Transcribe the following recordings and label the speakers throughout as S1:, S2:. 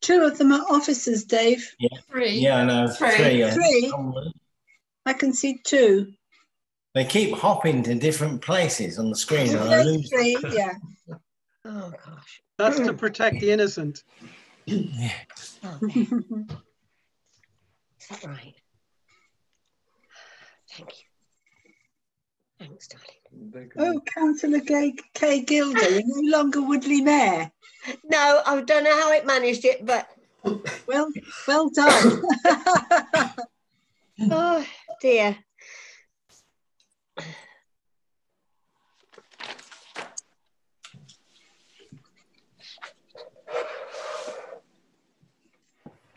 S1: Two of them are officers, Dave.
S2: Yeah.
S3: Three.
S2: Yeah, I know. Three.
S1: Three. I can see two.
S2: They keep hopping to different places on the screen, and I lose
S1: three. Yeah.
S3: Oh gosh.
S4: That's to protect the innocent.
S2: Yeah.
S3: Oh, is that right? Thank you. Thanks, darling.
S1: Oh, Councillor Kay Gilder, you're no longer Woodley Mayor.
S3: No, I don't know how it managed it, but
S1: well done.
S3: oh dear.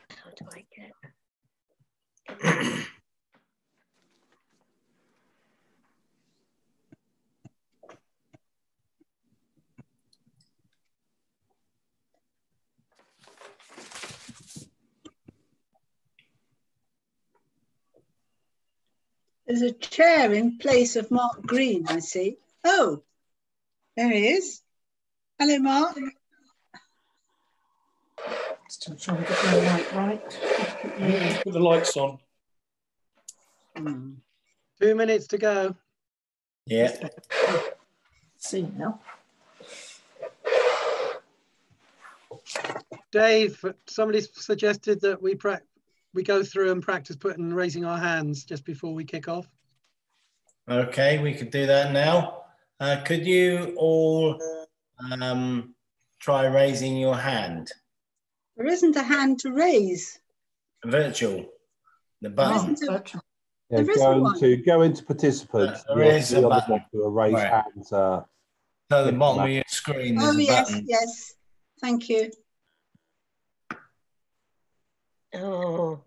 S3: How do I get?
S1: There's a chair in place of Mark Green, I see. Oh, there he is. Hello, Mark.
S5: Still trying to get the light right.
S6: Put the lights on.
S4: 2 minutes to go.
S2: Yeah.
S5: See now.
S4: Dave, somebody suggested that we go through and practice putting raising our hands just before we kick off.
S2: Okay, we could do that now. Could you all try raising your hand?
S1: There isn't a hand to raise.
S2: Virtual. The button.
S7: Yeah, go into participants.
S2: There is a button.
S7: To raise hands.
S2: So the bottom of your screen.
S1: Oh, yes,
S2: button.
S1: yes. Thank you.
S3: Oh.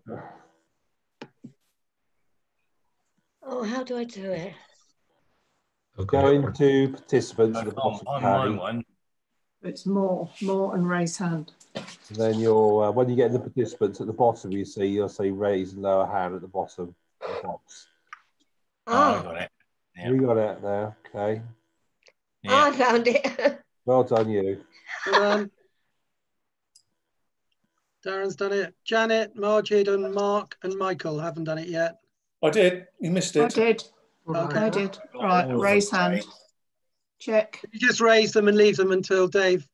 S3: Oh, how do I do it?
S7: Go into participants at the bottom.
S2: On my one.
S5: It's more and raise hand.
S7: And then you'll, when you get in the participants at the bottom, you'll see raise and lower hand at the bottom of the box.
S2: Oh, I got it.
S7: Yeah. You got it there, okay.
S3: Yeah. I found it.
S7: Well done, you.
S4: Darren's done it. Janet, Margid, and Mark and Michael haven't done it yet.
S6: I did. You missed it.
S5: I did.
S4: Okay.
S5: I did. Right, raise hand. Check.
S4: You just raise them and leave them until Dave,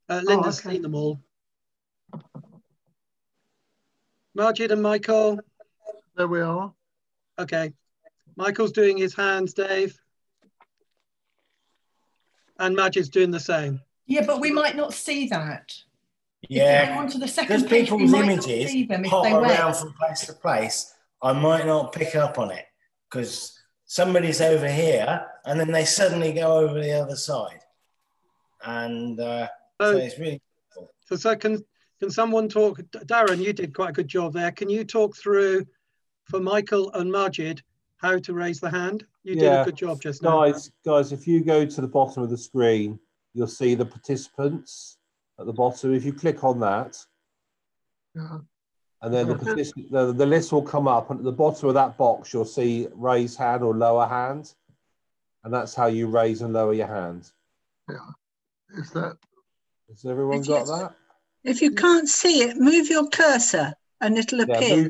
S4: Linda's seen them all. Margid and Michael.
S8: There we are.
S4: Okay. Michael's doing his hands, Dave. And Margid's doing the same.
S9: Yeah, but we might not see that.
S2: Yeah,
S9: if they go on to the second
S2: because
S9: page,
S2: people's
S9: we might
S2: images
S9: not see them if
S2: pop
S9: they
S2: around
S9: wait.
S2: from place to place. I might not pick up on it because somebody's over here and then they suddenly go over the other side, and so it's really cool.
S4: So can someone talk? Darren, you did quite a good job there. Can you talk through for Michael and Margid how to raise the hand? You did a good job just now.
S7: Guys, if you go to the bottom of the screen, you'll see the participants at the bottom. If you click on that, and then the list will come up, and at the bottom of that box, you'll see raise hand or lower hand, and that's how you raise and lower your hand.
S8: Yeah.
S7: Has everyone got that?
S1: If you can't see it, move your cursor and it'll appear.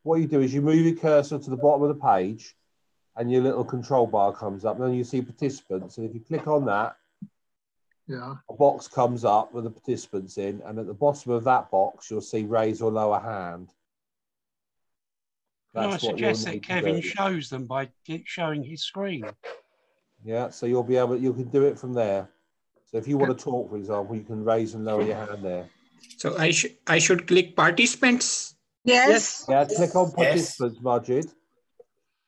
S7: What you do is you move your cursor to the bottom of the page and your little control bar comes up. And then you see participants. And if you click on that, a box comes up with the participants in. And at the bottom of that box, you'll see raise or lower hand.
S10: I suggest that Kevin shows them by showing his screen.
S7: Yeah, so you'll be able, you can do it from there. So if you want to talk, for example, you can raise and lower your hand there.
S11: So I should click participants.
S1: Yes.
S7: Yeah, click on participants, Margid.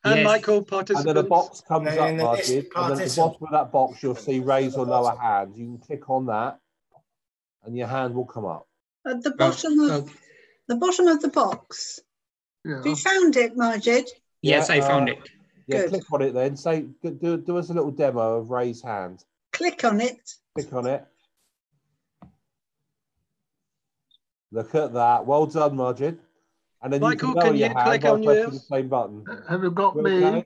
S4: And Michael, participants.
S7: And then a box comes up, Margid. And then at the bottom of that box, you'll see raise or lower hand. You can click on that, and your hand will come up.
S1: At the bottom of the box. Yeah. Have you found it, Margid?
S11: Yes, I found it.
S7: Yeah, click on it then. Say, do us a little demo of raise hand.
S1: Click on it.
S7: Click on it. Look at that. Well done, Margid. And then
S4: Michael,
S7: you can your hand
S4: click
S7: by
S4: on
S7: pressing
S4: yours?
S7: the same button.
S8: Have you got me?
S7: Okay?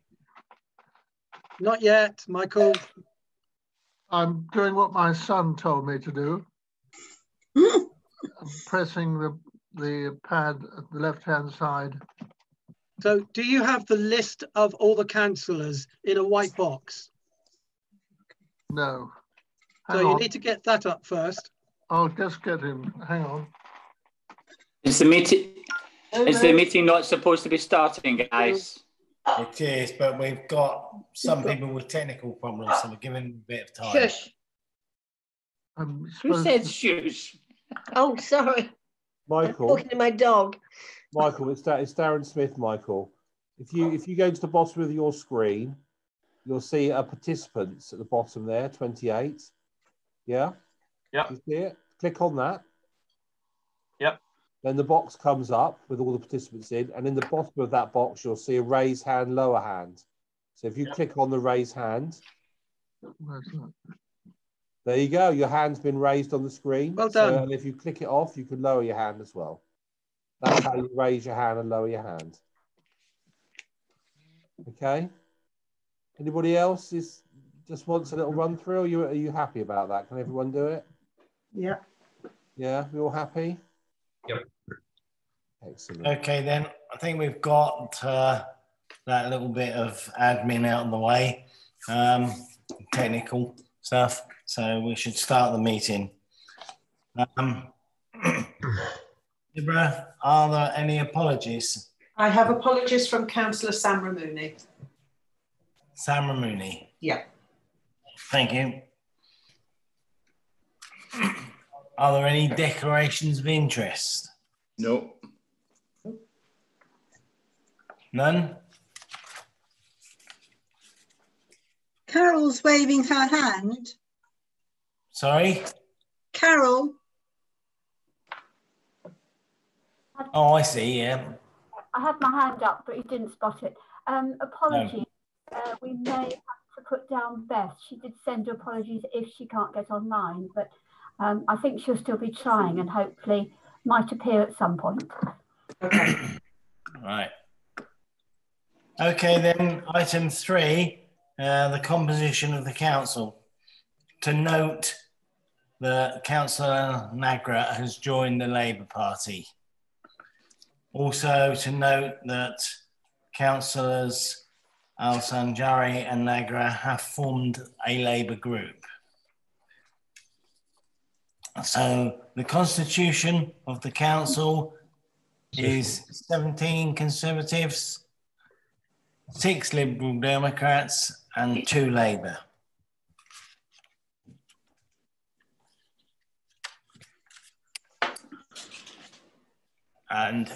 S4: Not yet, Michael.
S8: I'm doing what my son told me to do. pressing the pad at the left-hand side.
S4: So do you have the list of all the councillors in a white box?
S8: No.
S4: So you need to get that up first.
S8: I'll just get him. Hang on.
S12: Is the meeting not supposed to be starting, guys?
S2: It is, but we've got some people with technical problems, so we're giving them a bit of time.
S3: Shush.
S12: Who said shush?
S3: Oh, sorry.
S7: Michael.
S3: I'm talking to my dog.
S7: Michael, it's Darren Smith, Michael. If you go to the bottom of your screen, you'll see participants at the bottom there, 28. Yeah?
S13: Yeah.
S7: You see it? Click on that.
S13: Yep.
S7: Then the box comes up with all the participants in, and in the bottom of that box, you'll see a raise hand, lower hand. So if you click on the raise hand, there you go. Your hand's been raised on the screen.
S4: Well done.
S7: So, and if you click it off, you can lower your hand as well. That's how you raise your hand and lower your hand. Okay. Anybody else just wants a little run through? Are you happy about that? Can everyone do it?
S5: Yeah.
S7: Yeah, we all happy?
S13: Yep.
S7: Excellent.
S2: Okay, then I think we've got that little bit of admin out of the way, technical stuff. So we should start the meeting. Deborah, are there any apologies?
S9: I have apologies from Councillor Sam Ramooni.
S2: Sam Ramooni.
S9: Yeah.
S2: Thank you. Are there any declarations of interest?
S11: No.
S2: None?
S1: Carol's waving her hand.
S2: Sorry?
S1: Carol.
S2: Oh, I see, yeah.
S14: I had my hand up, but you didn't spot it. Apologies. No. We may have to put down Beth. She did send apologies if she can't get online, but I think she'll still be trying and hopefully might appear at some point.
S9: Okay.
S2: Right. Okay, then item 3, the composition of the council. To note that Councillor Nagra has joined the Labour Party. Also to note that Councillors Al-Sanjari and Nagra have formed a Labour group. So the constitution of the council is 17 Conservatives, 6 Liberal Democrats and 2 Labour. And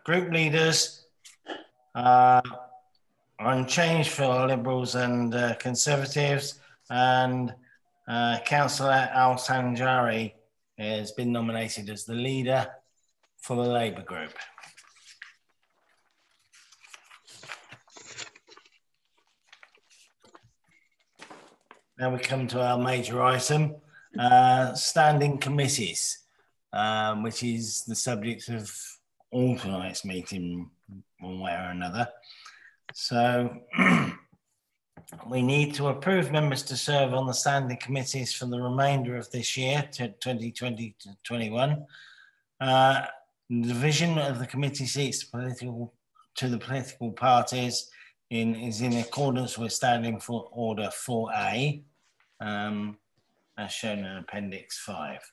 S2: group leaders are unchanged for Liberals and Conservatives, and Councillor Al-Sanjari has been nominated as the leader for the Labour group. Now we come to our major item, standing committees, which is the subject of all tonight's meeting one way or another. So we need to approve members to serve on the standing committees for the remainder of this year, 2020 to 21. The division of the committee seats to the political parties is in accordance with Standing Order 4A, as shown in Appendix 5.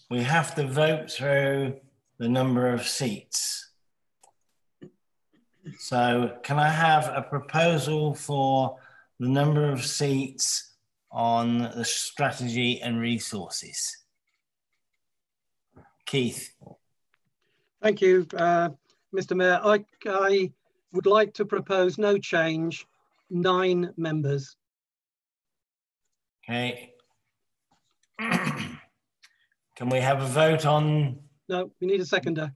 S2: We have to vote through the number of seats. So can I have a proposal for the number of seats on the strategy and resources? Keith.
S4: Thank you, Mr. Mayor. I would like to propose no change, 9 members.
S2: Okay. Can we have a vote on?
S4: No, we need a seconder.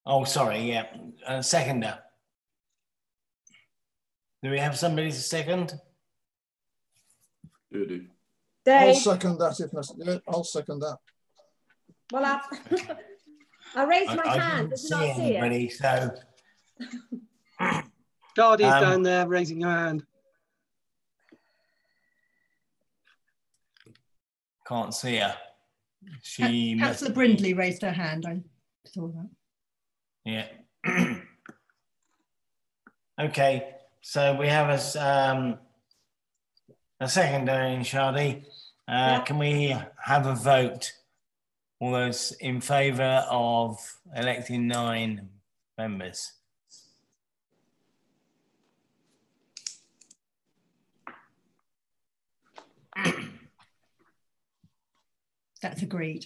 S2: Oh, sorry, yeah, seconder. Do we have somebody to second?
S15: Do.
S16: I'll second that if necessary. Yeah, I'll second that.
S14: Well, I raised my hand.
S2: I didn't see anybody, so.
S4: Dardy's down there raising her hand.
S2: Can't see her. She must
S5: Councillor Brindley raised her hand. I saw that.
S2: Yeah. Okay, so we have a second, Shadi. Can we have a vote? All those in favour of electing 9 members?
S5: That's agreed.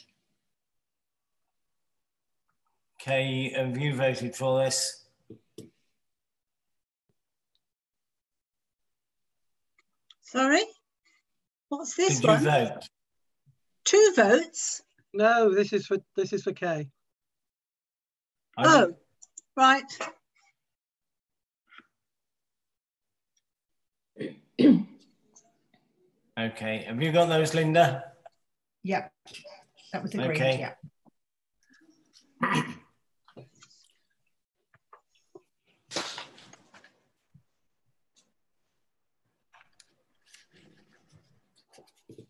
S2: Okay, have you voted for this?
S1: Sorry? What's this
S2: Did
S1: one?
S2: you vote?
S1: 2 votes?
S4: No, this is for Kay.
S1: Oh, right.
S2: Okay, have you got those, Linda?
S5: Yep, that was agreed.
S2: Okay.
S5: Yeah.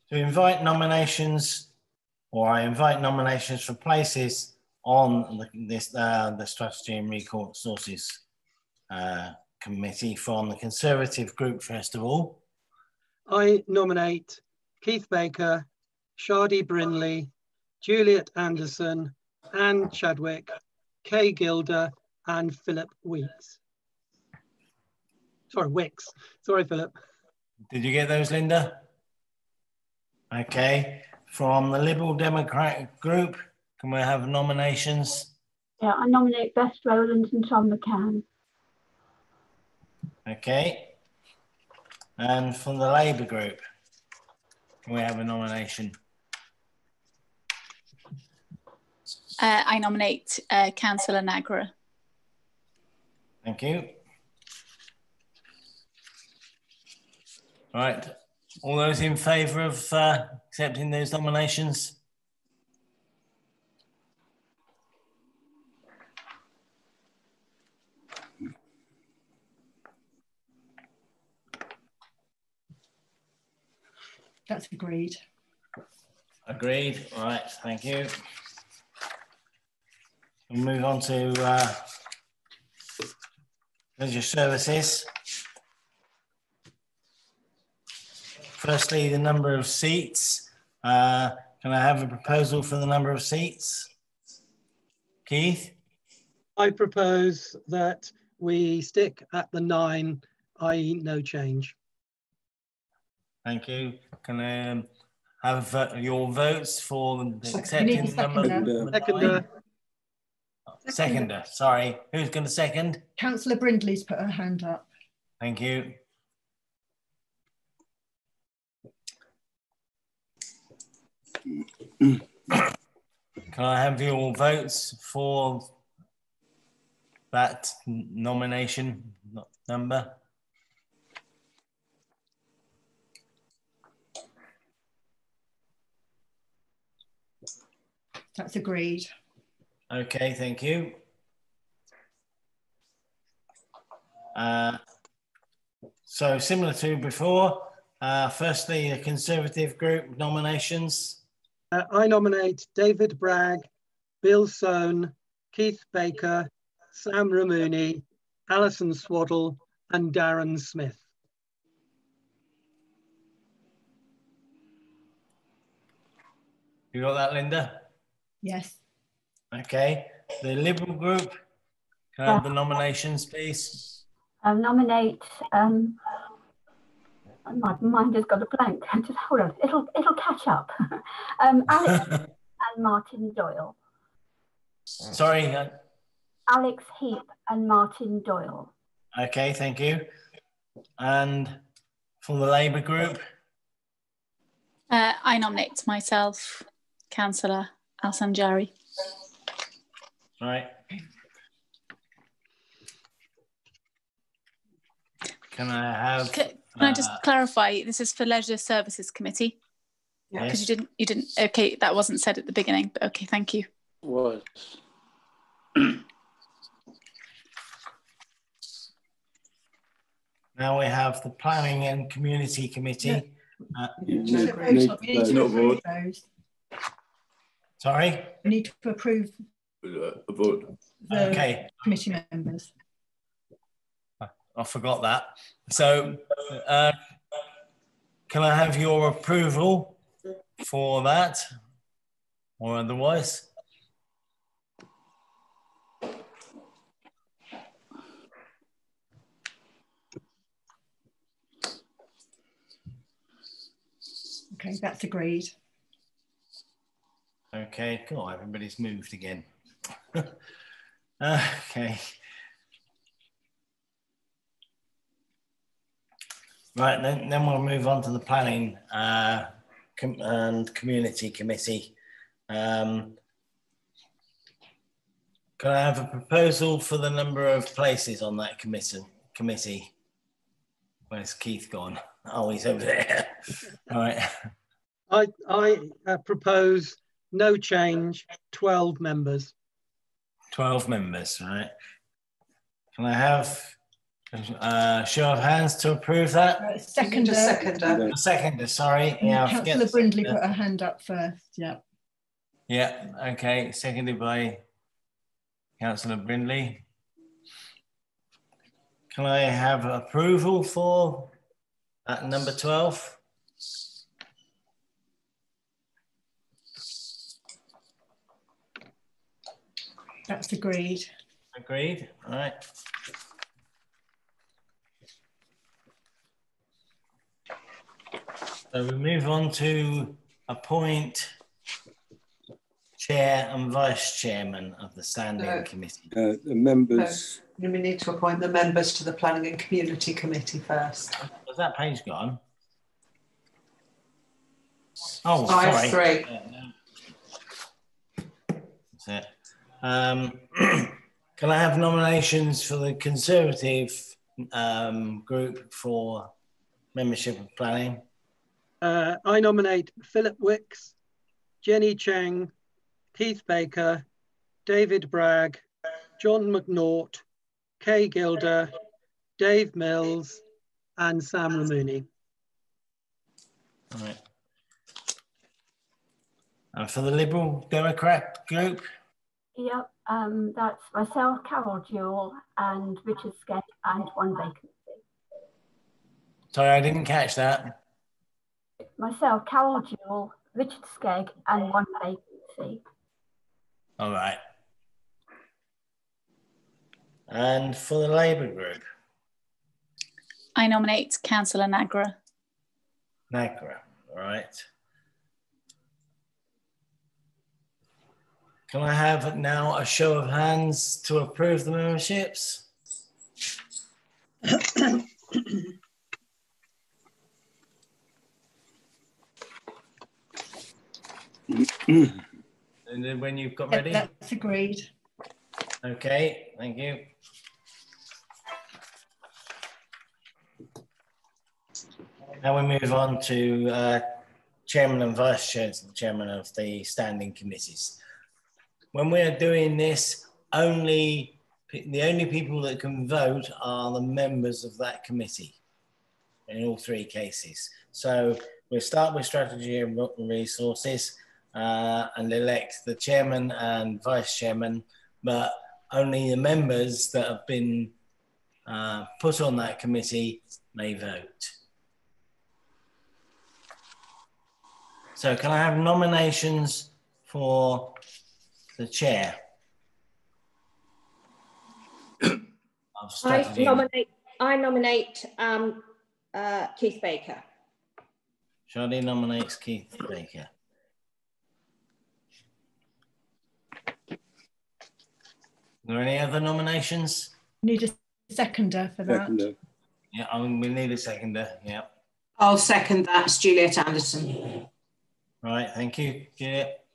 S2: To invite nominations, or I invite nominations for places on the Strategy and Resources Committee from the Conservative Group first of all.
S4: I nominate Keith Baker, Shadi Brindley, Juliet Anderson, Anne Chadwick, Kay Gilder, and Philip Weeks. Sorry, Wicks. Sorry, Philip.
S2: Did you get those, Linda? Okay. From the Liberal Democratic Group, can we have nominations?
S14: Yeah, I nominate Beth Rowland and Tom McCann.
S2: Okay. And from the Labour Group, can we have a nomination?
S15: I nominate Councillor Nagra.
S2: Thank you. Right. All those in favour of accepting those nominations?
S5: That's agreed.
S2: Agreed. All right. Thank you. We'll move on to leisure services. Firstly, the number of seats. Can I have a proposal for the number of seats? Keith?
S4: I propose that we stick at the 9, i.e. no change.
S2: Thank you. Can I have your votes for accepting
S5: You need a
S2: the number?
S4: Seconder.
S2: Seconder. Sorry. Who's going to second?
S5: Councillor Brindley's put her hand up.
S2: Thank you. Can I have your votes for that nomination number?
S5: That's agreed.
S2: Okay, thank you. So similar to before, firstly, the Conservative Group nominations.
S4: I nominate David Bragg, Bill Sohn, Keith Baker, Sam Ramooney, Alison Swaddle, and Darren Smith.
S2: You got that, Linda?
S5: Yes.
S2: Okay. The Liberal Group, can I have the nominations, please?
S14: I nominate, my mind has got a blank. Just hold on, it'll catch up. Alex and Martin Doyle.
S2: Sorry.
S14: Alex Heap and Martin Doyle.
S2: Okay, thank you. And from the Labour Group?
S15: I nominate myself, Councillor Al-Sanjari.
S2: Right. Can I have?
S15: Can I just clarify? This is for Leisure Services Committee.
S2: Yes.
S15: Because you didn't. Okay, that wasn't said at the beginning. But okay, thank you.
S12: Was.
S2: Now we have the Planning and Community Committee. Sorry?
S17: We need to approve
S2: a vote.
S17: the
S2: Okay.
S17: committee members.
S2: I forgot that. So, can I have your approval for that, or otherwise?
S17: Okay, that's agreed.
S2: Okay, cool. Everybody's moved again. Okay. Right, then we'll move on to the planning and community committee. Can I have a proposal for the number of places on that committee? Where's Keith gone? Oh, he's over there. All right.
S4: I propose no change, 12 members.
S2: 12 members, right? Can I have a show of hands to approve that?
S17: Seconder.
S9: Seconder.
S2: Seconder, sorry. Yeah,
S17: Councillor Brindley put her hand up first, yeah.
S2: Yeah, okay, seconded by Councillor Brindley. Can I have approval for number 12?
S17: That's agreed.
S2: Agreed, all right. So we move on to appoint chair and vice chairman of the standing committee.
S18: The members.
S9: No, we need to appoint the members to the Planning and Community Committee first.
S2: Was that page gone? Oh,
S9: 5-3.
S2: sorry. That's it. Can I have nominations for the Conservative group for membership of planning?
S4: I nominate Philip Wicks, Jenny Cheng, Keith Baker, David Bragg, John McNaught, Kay Gilder, Dave Mills, and Sam Ramooney.
S2: All right. And for the Liberal Democrat group?
S14: Yep, that's myself, Carol Jewell, and Richard Skegg, and one vacancy.
S2: Sorry, I didn't catch that.
S14: Myself, Carol Jewell, Richard Skegg, and one vacancy.
S2: All right. And for the Labour group?
S15: I nominate Councillor Nagra.
S2: Nagra, all right. Can I have now a show of hands to approve the memberships? And then when you've got ready?
S17: That's agreed.
S2: Okay, thank you. Now we move on to chairman and vice chairman of the standing committees. When we're doing this, the only people that can vote are the members of that committee in all three cases. So we'll start with strategy and resources and elect the chairman and vice chairman, but only the members that have been put on that committee may vote. So can I have nominations for the chair of strategy?
S3: I nominate Keith Baker.
S2: Shadi nominates Keith Baker. Are there any other nominations?
S17: Need a seconder for that.
S18: Seconder.
S2: Yeah, we need a seconder, yeah.
S9: I'll second that. It's Juliet Anderson.
S2: Right, thank you, Juliet.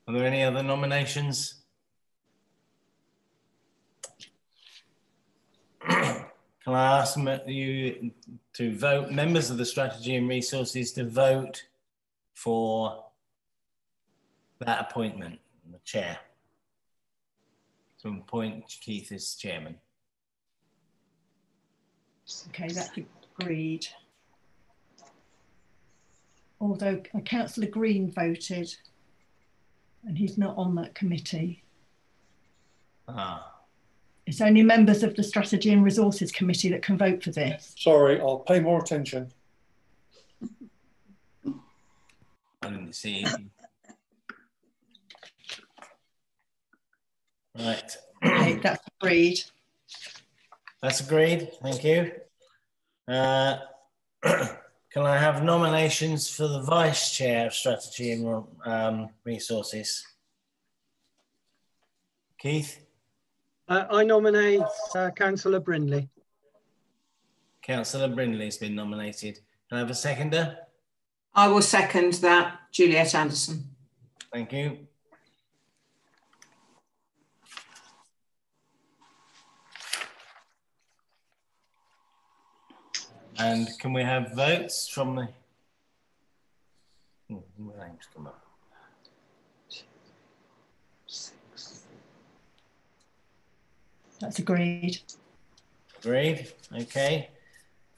S2: Are there any other nominations? Can I ask you to vote, members of the Strategy and Resources, to vote for that appointment, the chair, to appoint Keith as chairman?
S17: Okay, that's agreed. although Councillor Green voted and he's not on that committee.
S2: Ah.
S17: It's only members of the Strategy and Resources Committee that can vote for this.
S6: Sorry, I'll pay more attention.
S2: I didn't see it. Right.
S17: Okay, that's agreed.
S2: That's agreed. Thank you. Can I have nominations for the Vice Chair of Strategy and Resources? Keith?
S4: I nominate Councillor Brindley.
S2: Councillor Brindley's been nominated. Can I have a seconder?
S9: I will second that, Juliet Anderson.
S2: Thank you. And can we have votes from the... names come up.
S17: That's agreed.
S2: Agreed. Okay.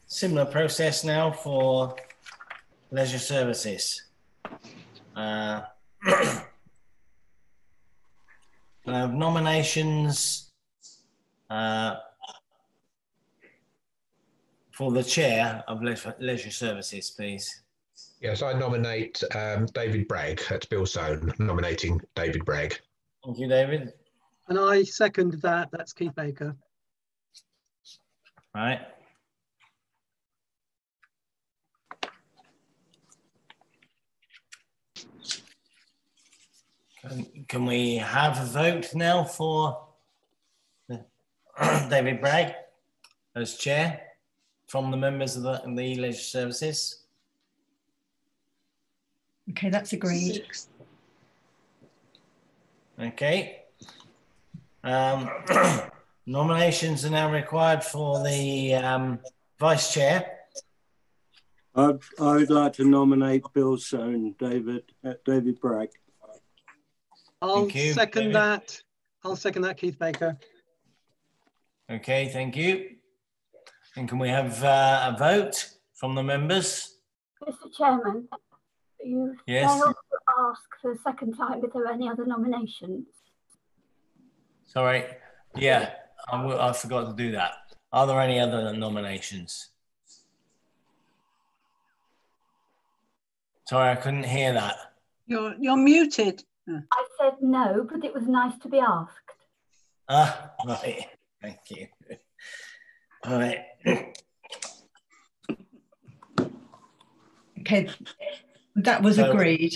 S2: Similar process now for leisure services. I have nominations for the chair of leisure services, please.
S18: Yes, I nominate David Bragg. That's Bill Soane nominating David Bragg.
S2: Thank you, David.
S4: And I second that. That's Keith Baker.
S2: Right. Can we have a vote now for David Bragg as chair from the members of the leisure services?
S17: Okay, that's agreed.
S2: Okay. Nominations are now required for the vice chair.
S19: I would like to nominate Bill Soane, David Bragg.
S4: I'll second that. I'll second that, Keith Baker.
S2: Okay, thank you. And can we have a vote from the members?
S14: Mr. Chairman, you
S2: Yes.
S14: failed to ask for the second time if there are any other nominations.
S2: Sorry. Yeah, I forgot to do that. Are there any other nominations? Sorry, I couldn't hear that.
S1: You're muted.
S14: I said no, but it was nice to be asked.
S2: Ah, right. Thank you. All right.
S17: Okay, that was agreed.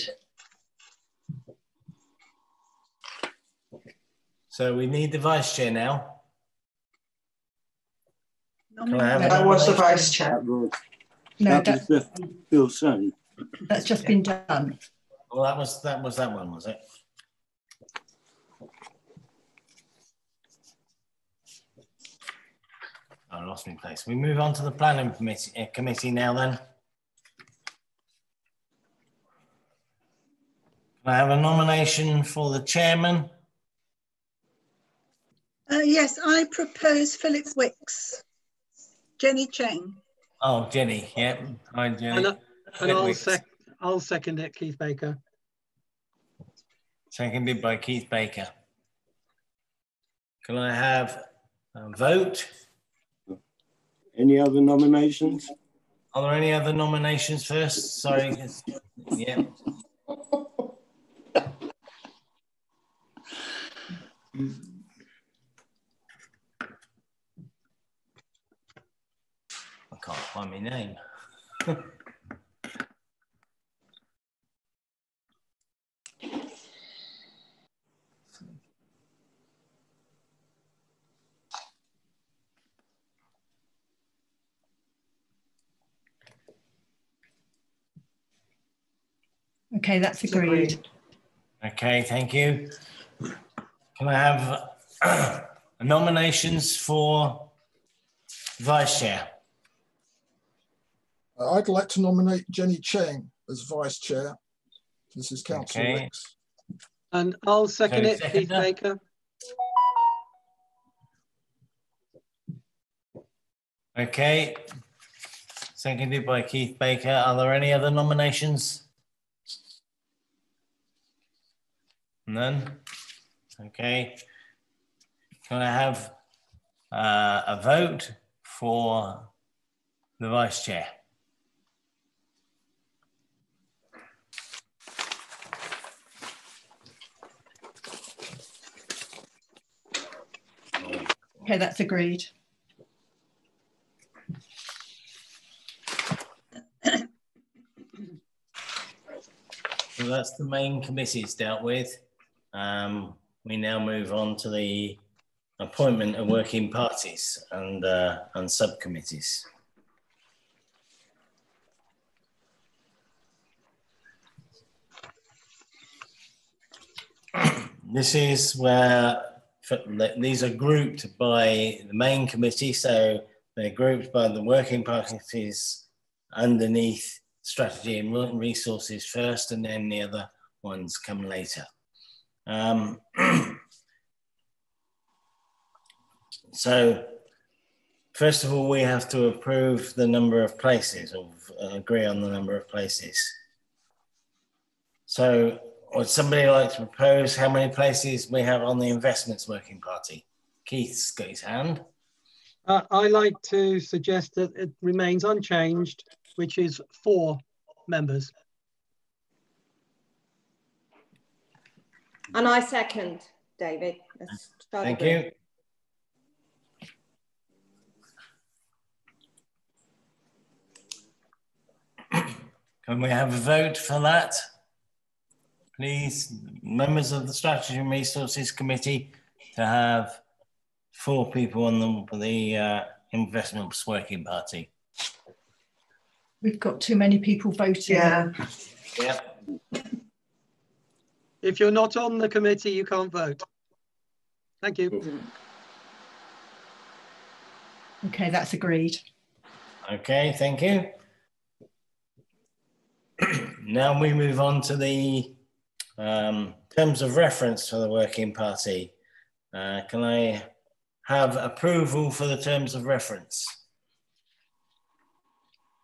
S2: So we need the vice chair now.
S9: That was the vice chair.
S17: No,
S19: that was Bill Soane.
S17: That's just been done.
S2: Well, that was that one, was it? I lost my place. We move on to the planning committee now then. Can I have a nomination for the chairman?
S1: Yes, I propose Philip Wicks. Jenny Cheng.
S2: Oh, Jenny, yeah. Hi, Jenny.
S4: And I'll second it, Keith Baker.
S2: Seconded by Keith Baker. Can I have a vote?
S19: Any other nominations?
S2: Are there any other nominations first? Sorry. Yeah. I can't find my name.
S17: Okay, that's agreed.
S2: Okay, thank you. Can I have nominations for vice chair?
S16: I'd like to nominate Jenny Cheng as vice chair. This is Councillor Wicks.
S4: And I'll second it, Keith Baker.
S2: Okay. seconded by Keith Baker. Are there any other nominations? None? Okay. Can I have a vote for the vice chair?
S17: Okay, that's agreed.
S2: So that's the main committees dealt with. We now move on to the appointment of working parties and subcommittees. This is where these are grouped by the main committee, so they're grouped by the working parties underneath strategy and resources first, and then the other ones come later. So first of all, we have to approve the number of places, or agree on the number of places. So would somebody like to propose how many places we have on the investments working party? Keith's got his hand.
S4: I like to suggest that it remains unchanged, which is 4 members.
S3: And I second, David.
S2: Thank you. Can we have a vote for that? Please, members of the Strategy and Resources Committee, to have 4 people on the Investments Working Party.
S17: We've got too many people voting.
S9: Yeah.
S2: Yeah.
S4: If you're not on the committee, you can't vote. Thank you.
S17: Okay, that's agreed.
S2: Okay, thank you. Now we move on to the terms of reference for the working party. Can I have approval for the terms of reference?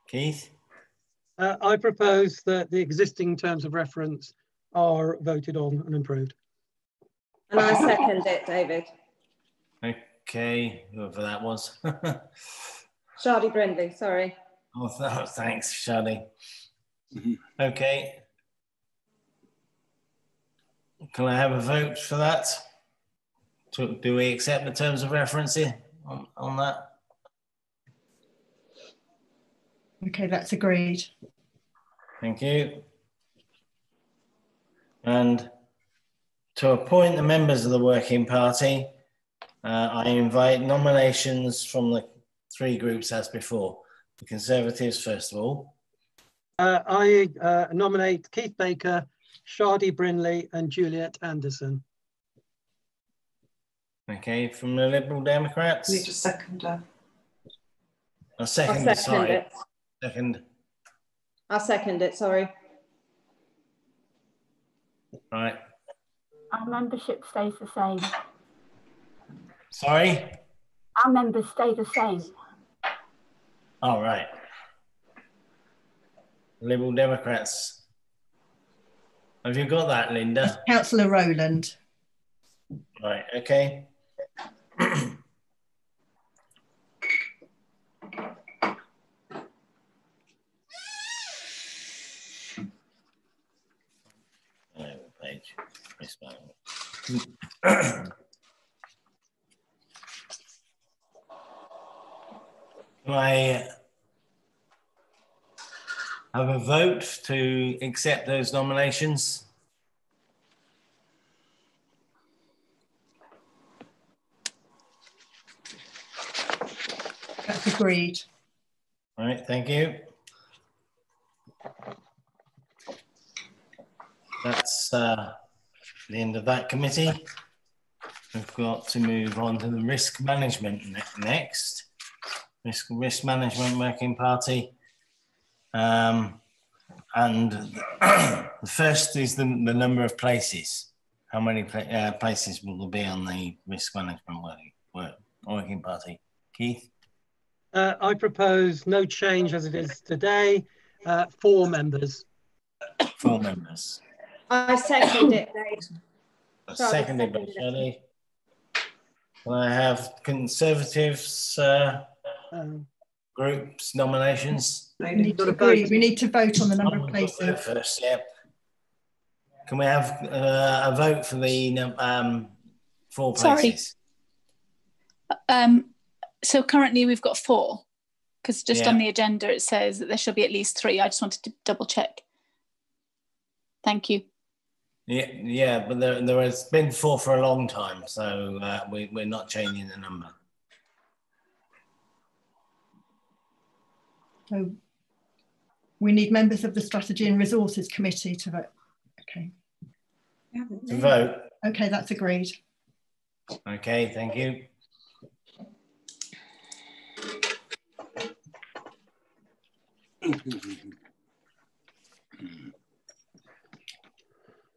S2: Keith?
S4: I propose that the existing terms of reference are voted on and approved.
S3: And I second it, David.
S2: Okay, whoever that was.
S3: Shardy Brindley, sorry.
S2: Oh, thanks, Shardy. Okay. Can I have a vote for that? Do we accept the terms of reference here on that?
S17: Okay, that's agreed.
S2: Thank you. And to appoint the members of the working party, I invite nominations from the 3 groups as before. The Conservatives, first of all.
S4: I nominate Keith Baker, Shardy Brindley and Juliet Anderson.
S2: Okay, from the Liberal Democrats.
S9: Need a seconder.
S2: A second,
S3: I'll second it.
S2: Second.
S3: I'll second it, sorry.
S2: Right.
S14: Our membership stays the same.
S2: Sorry?
S14: Our members stay the same.
S2: All right. Liberal Democrats. Have you got that, Linda?
S17: Councillor Rowland.
S2: Right, okay. Page. Can I have a vote to accept those nominations?
S17: That's agreed.
S2: All right, thank you. That's the end of that committee. We've got to move on to the risk management next. Risk management working party. And the first is the number of places. How many places will there be on the risk management working party? Keith?
S4: I propose no change as it is today. 4 members.
S2: 4 members.
S3: I second it, Dave.
S2: Seconded by Shelley. Can I have Conservatives groups nominations?
S17: We need to agree. We need to vote on the number of places.
S2: First, yeah. Can we have a vote for the 4 places?
S15: Sorry. So currently we've got 4, because just on the agenda it says that there should be at least 3. I just wanted to double check. Thank you.
S2: Yeah, but there has been 4 for a long time, so we're not changing the number.
S17: So we need members of the Strategy and Resources Committee to vote. Okay.
S2: To vote.
S17: Okay, that's agreed.
S2: Okay, thank you.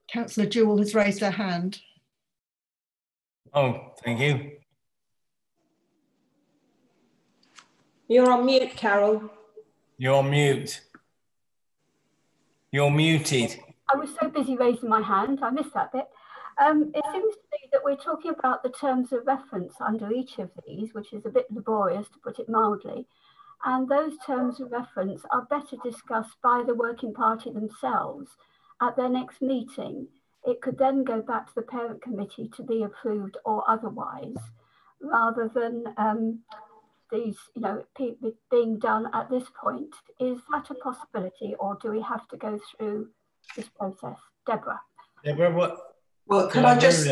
S17: Councillor Jewell has raised her hand.
S2: Oh, thank you.
S3: You're on mute, Carol.
S2: You're on mute. You're muted.
S14: I was so busy raising my hand, I missed that bit. It seems to me that we're talking about the terms of reference under each of these, which is a bit laborious to put it mildly. And those terms of reference are better discussed by the working party themselves at their next meeting. It could then go back to the parent committee to be approved or otherwise, rather than these, being done at this point. Is that a possibility, or do we have to go through this process? Deborah.
S2: Deborah, what?
S9: Well, can I just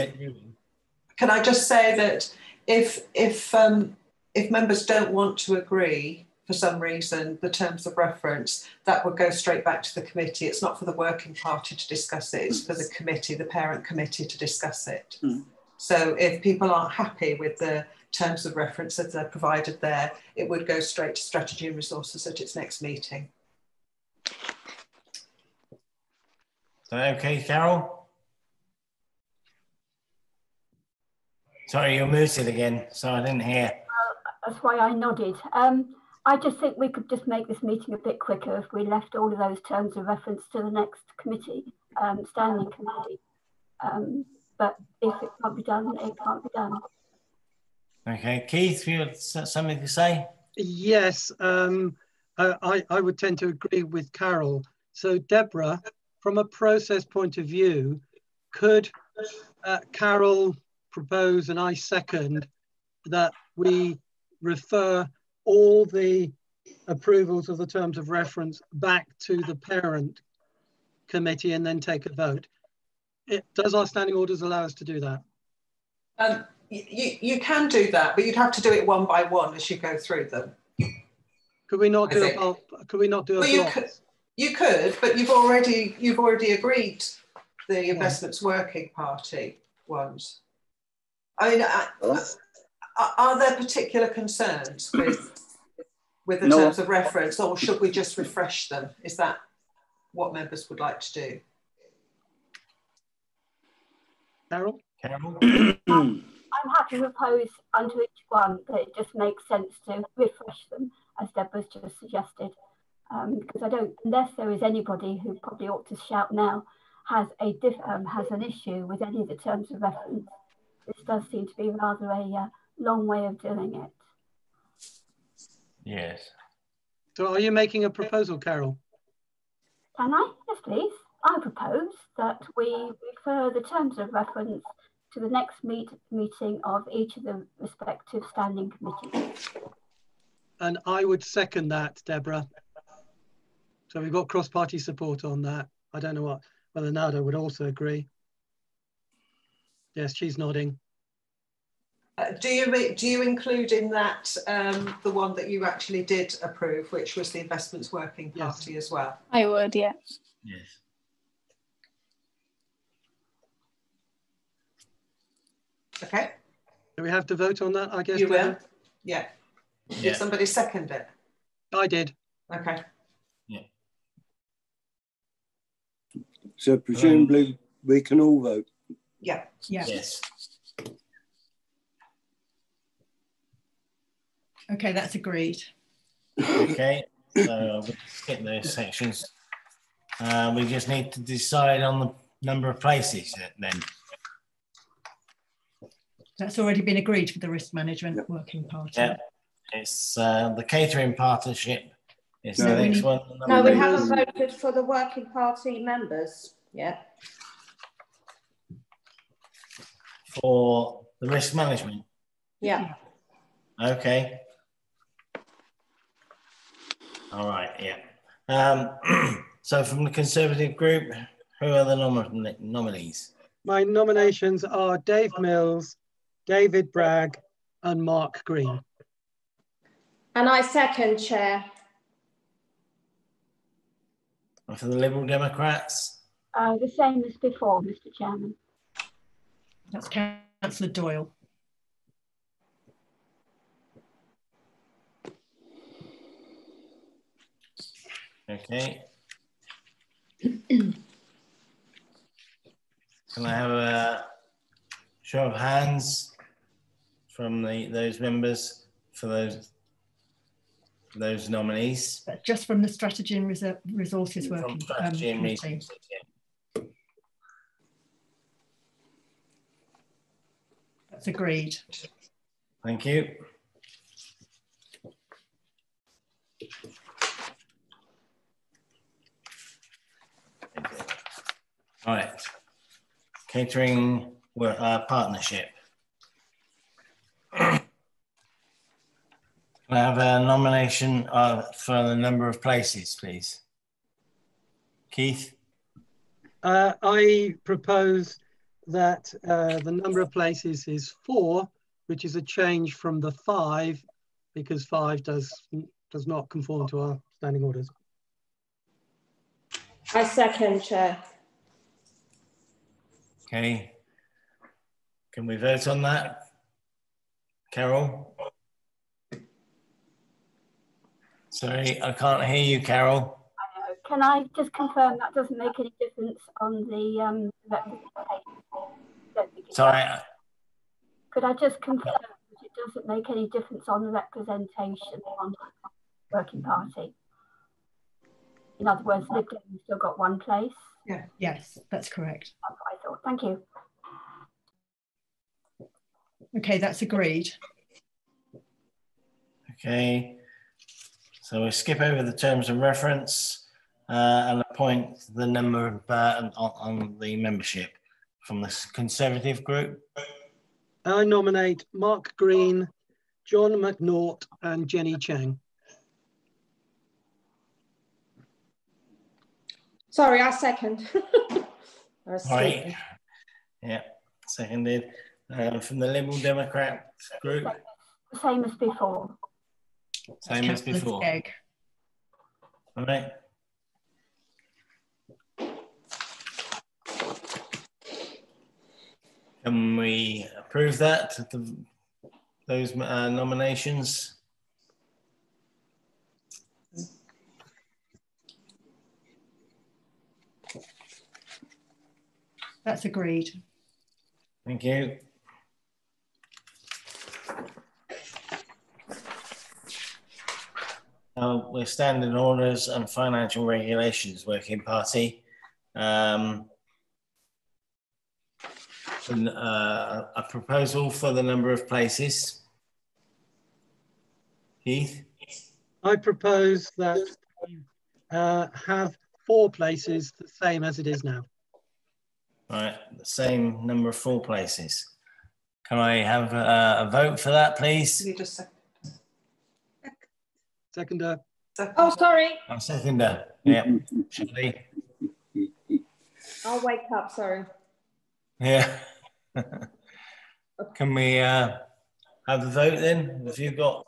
S9: say that if members don't want to agree for some reason the terms of reference, that would go straight back to the committee. It's not for the working party to discuss it, it's for the committee, the parent committee, to discuss it. So if people aren't happy with the terms of reference that are provided there, it would go straight to Strategy and Resources at its next meeting.
S2: Okay, Carol? Sorry, you're muted again, so I didn't hear.
S14: That's why I nodded. I just think we could just make this meeting a bit quicker if we left all of those terms of reference to the next committee, standing committee. But if it can't be done, it can't be done.
S2: Okay, Keith, you have something to say?
S4: Yes, I would tend to agree with Carol. So Deborah, from a process point of view, could Carol propose and I second that we refer all the approvals of the terms of reference back to the parent committee and then take a vote? Does our standing orders allow us to do that?
S9: You can do that, but you'd have to do it one by one as you go through them.
S4: Could we not do a block? Could we not do a block?
S9: You could, but you've already agreed the Investments Working Party ones. I mean, are there particular concerns with the terms of reference, or should we just refresh them? Is that what members would like to do?
S4: Carol?
S14: I'm happy to propose under each one that it just makes sense to refresh them, as Deborah's just suggested. Because I don't, unless there is anybody who probably ought to shout now, has an issue with any of the terms of reference. This does seem to be rather a long way of doing it.
S2: Yes.
S4: So are you making a proposal, Carol?
S14: Can I? Yes, please. I propose that we refer the terms of reference to the next meeting of each of the respective standing committees.
S4: And I would second that, Deborah. So we've got cross-party support on that. I don't know whether Nada would also agree. Yes, she's nodding.
S9: Do you include in that the one that you actually did approve, which was the Investments Working Party as well?
S15: I would, yeah.
S2: Yes.
S9: Okay.
S4: Do we have to vote on that, I guess?
S9: You will? Yeah. Did somebody second it?
S4: I did.
S9: Okay.
S2: Yeah.
S19: So presumably we can all vote?
S9: Yeah.
S2: Yes.
S17: Okay, that's agreed.
S2: Okay, so we'll skip those sections. We just need to decide on the number of places then.
S17: That's already been agreed for the risk management working party.
S2: Yeah, it's the catering partnership. It's
S17: No,
S2: the next one.
S3: No, we haven't voted for the working party members yet.
S2: For the risk management.
S3: Yeah.
S2: Okay. All right. Yeah. So from the Conservative group, who are the nominees?
S4: My nominations are Dave Mills, David Bragg, and Mark Green.
S3: And I second, Chair.
S2: And for the Liberal Democrats?
S14: The same as before, Mr. Chairman.
S17: That's Councillor Doyle.
S2: Okay. Can I have a show of hands from those members for those nominees?
S17: Just from the Strategy and Resources working
S2: committee.
S17: That's agreed.
S2: Thank you. All right. Catering partnership. I have a nomination for the number of places, please. Keith?
S4: I propose that the number of places is 4, which is a change from the 5, because 5 does not conform to our standing orders.
S3: I second, Chair.
S2: Okay. Can we vote on that? Carol? Sorry, I can't hear you, Carol.
S14: Can I just confirm that doesn't make any difference on the representation?
S2: Sorry.
S14: Could I just confirm that it doesn't make any difference on the representation on the working party? In other words, Lib Dem's still got 1 place?
S17: Yeah. Yes, that's correct.
S14: That's what I thought. Thank you.
S17: Okay, that's agreed.
S2: Okay. So we'll skip over the terms of reference and appoint the number on the membership from the Conservative group.
S4: I nominate Mark Green, John McNaught, and Jenny Chang.
S3: Sorry, I second.
S2: Right. Yeah, seconded. From the Liberal Democrat group.
S14: The same as before.
S2: Same as before. All right. Can we approve that? Those nominations?
S17: That's agreed.
S2: Thank you. We're Standing Orders and Financial Regulations Working Party. A proposal for the number of places. Keith?
S4: I propose that we have 4 places, the same as it is now.
S2: Right, the same number of 4 places. Can I have a vote for that, please?
S9: You just
S4: Seconder.
S3: Oh, sorry.
S2: I'm seconder. Yeah, Shelley.
S3: I'll wake up, sorry.
S2: Yeah. Can we have the vote then? Have you got?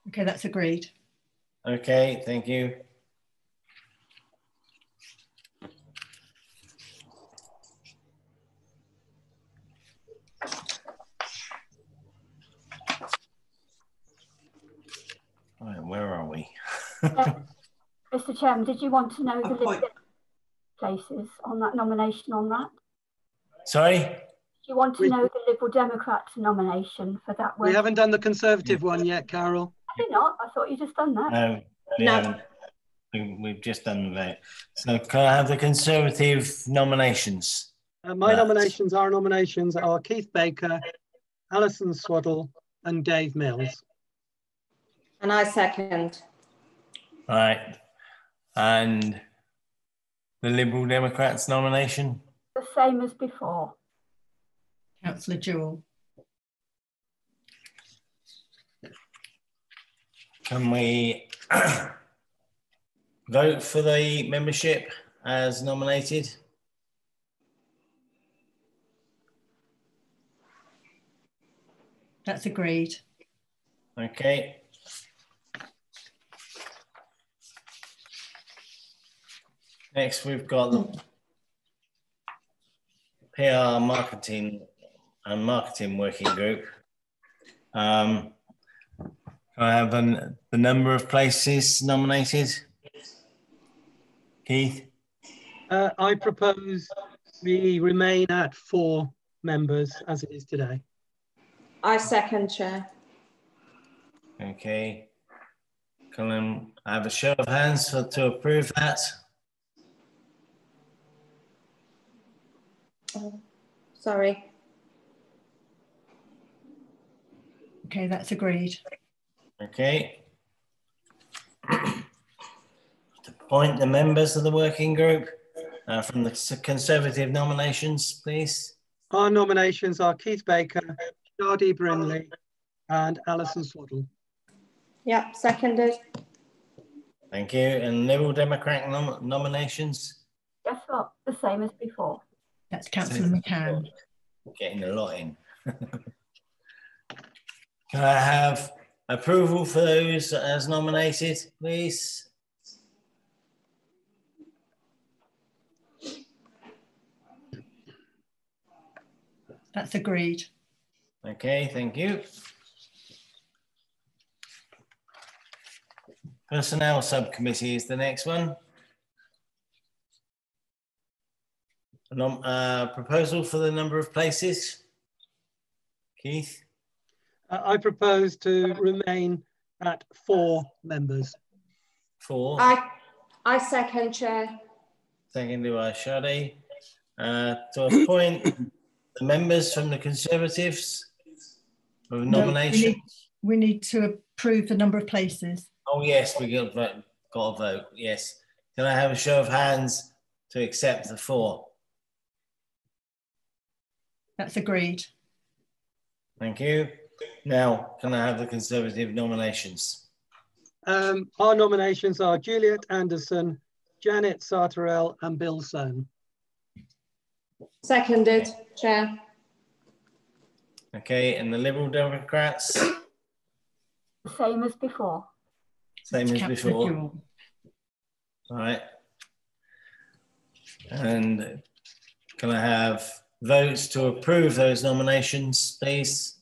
S17: Okay, that's agreed.
S2: Okay, thank you. Right, where are we?
S14: Mr. Chairman, did you want to know the list of places on that nomination on that?
S2: Sorry?
S14: You want to know the Liberal Democrats nomination for that one?
S4: We haven't done the Conservative one yet, Carol.
S14: Have you not? I thought you just done that.
S2: No, we haven't. We've just done the vote. So can I have the Conservative nominations?
S4: My nominations are Keith Baker, Alison Swaddle and Dave Mills.
S3: And I second.
S2: All right. And the Liberal Democrats nomination?
S14: The same as before.
S17: Councillor Jewell.
S2: Can we vote for the membership as nominated?
S17: That's agreed.
S2: Okay. Next, we've got the PR marketing working group. Can I have the number of places nominated? Keith?
S4: I propose we remain at 4 members as it is today.
S3: I second, Chair.
S2: Okay. Can I have a show of hands to approve that?
S3: Sorry.
S17: Okay, that's agreed.
S2: Okay. To appoint the members of the working group from the Conservative nominations, please.
S4: Our nominations are Keith Baker, Shadi Brinley and Alison Swaddle.
S3: Yeah, seconded.
S2: Thank you. And Liberal Democrat nominations?
S14: Guess what? The same as before.
S17: That's Councillor McCann.
S2: Getting a lot in. Can I have approval for those as nominated, please?
S17: That's agreed.
S2: Okay, thank you. Personnel Subcommittee is the next one. Proposal for the number of places. Keith?
S4: I propose to remain at 4 members.
S2: 4.
S3: I second, Chair.
S2: Seconded by Shadi. To appoint the members from the Conservatives of nomination.
S17: We need to approve the number of places.
S2: Oh yes, we got a vote. Yes. Can I have a show of hands to accept the 4?
S17: That's agreed.
S2: Thank you. Now, can I have the Conservative nominations?
S4: Our nominations are Juliet Anderson, Janet Sartorell and Bill Sohn.
S3: Seconded, Chair.
S2: Okay, and the Liberal Democrats?
S14: Same as before.
S2: Same as before. All right. And can I have votes to approve those nominations, please?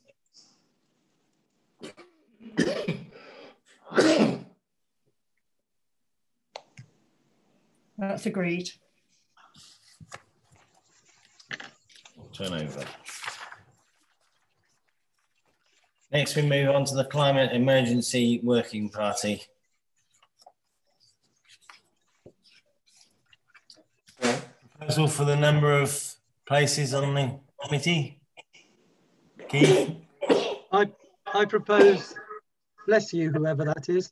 S17: That's agreed.
S2: Turn over. Next, we move on to the Climate Emergency Working Party. Proposal for the number of places on the committee. Keith?
S4: I propose, bless you, whoever that is.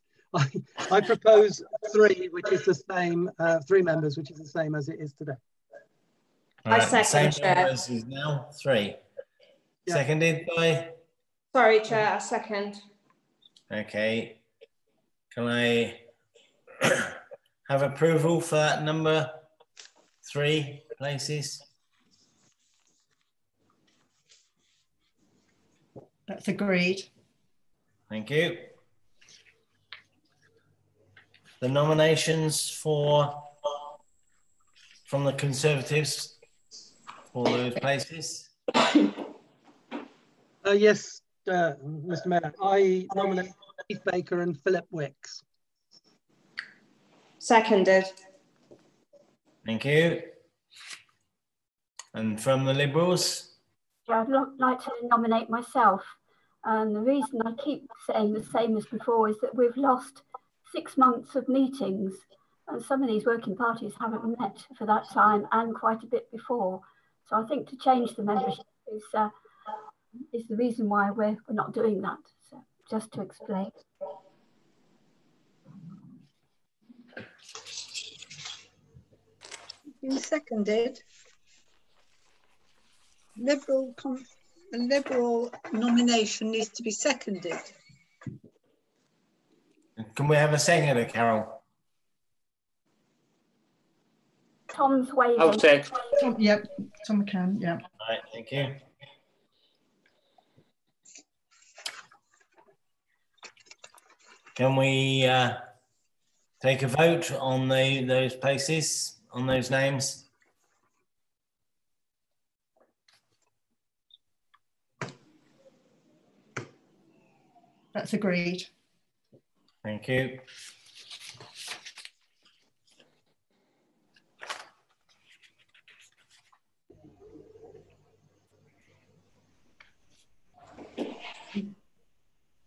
S4: I propose 3, which is the same, 3 members, which is the same as it is today.
S2: Right,
S3: I second,
S2: same
S3: Chair.
S2: members is now 3. Yeah. Seconded by?
S3: Sorry, Chair, I second.
S2: Okay. Can I have approval for that number 3 places?
S17: That's agreed.
S2: Thank you. The nominations from the Conservatives for those places?
S4: Yes, Mr. Mayor. I nominate Keith Baker and Philip Wicks.
S3: Seconded.
S2: Thank you. And from the Liberals?
S14: Yeah, I'd like to nominate myself. And the reason I keep saying the same as before is that we've lost 6 months of meetings, and some of these working parties haven't met for that time and quite a bit before. So I think to change the membership is the reason why we're not doing that. So just to explain.
S1: Been seconded. Liberal nomination needs to be seconded.
S2: Can we have a seconder, Carol?
S14: Tom's waving.
S12: I'll take.
S17: Yep, Tom can, yeah.
S2: Right, thank you. Can we take a vote on those places, on those names?
S17: That's agreed.
S2: Thank you.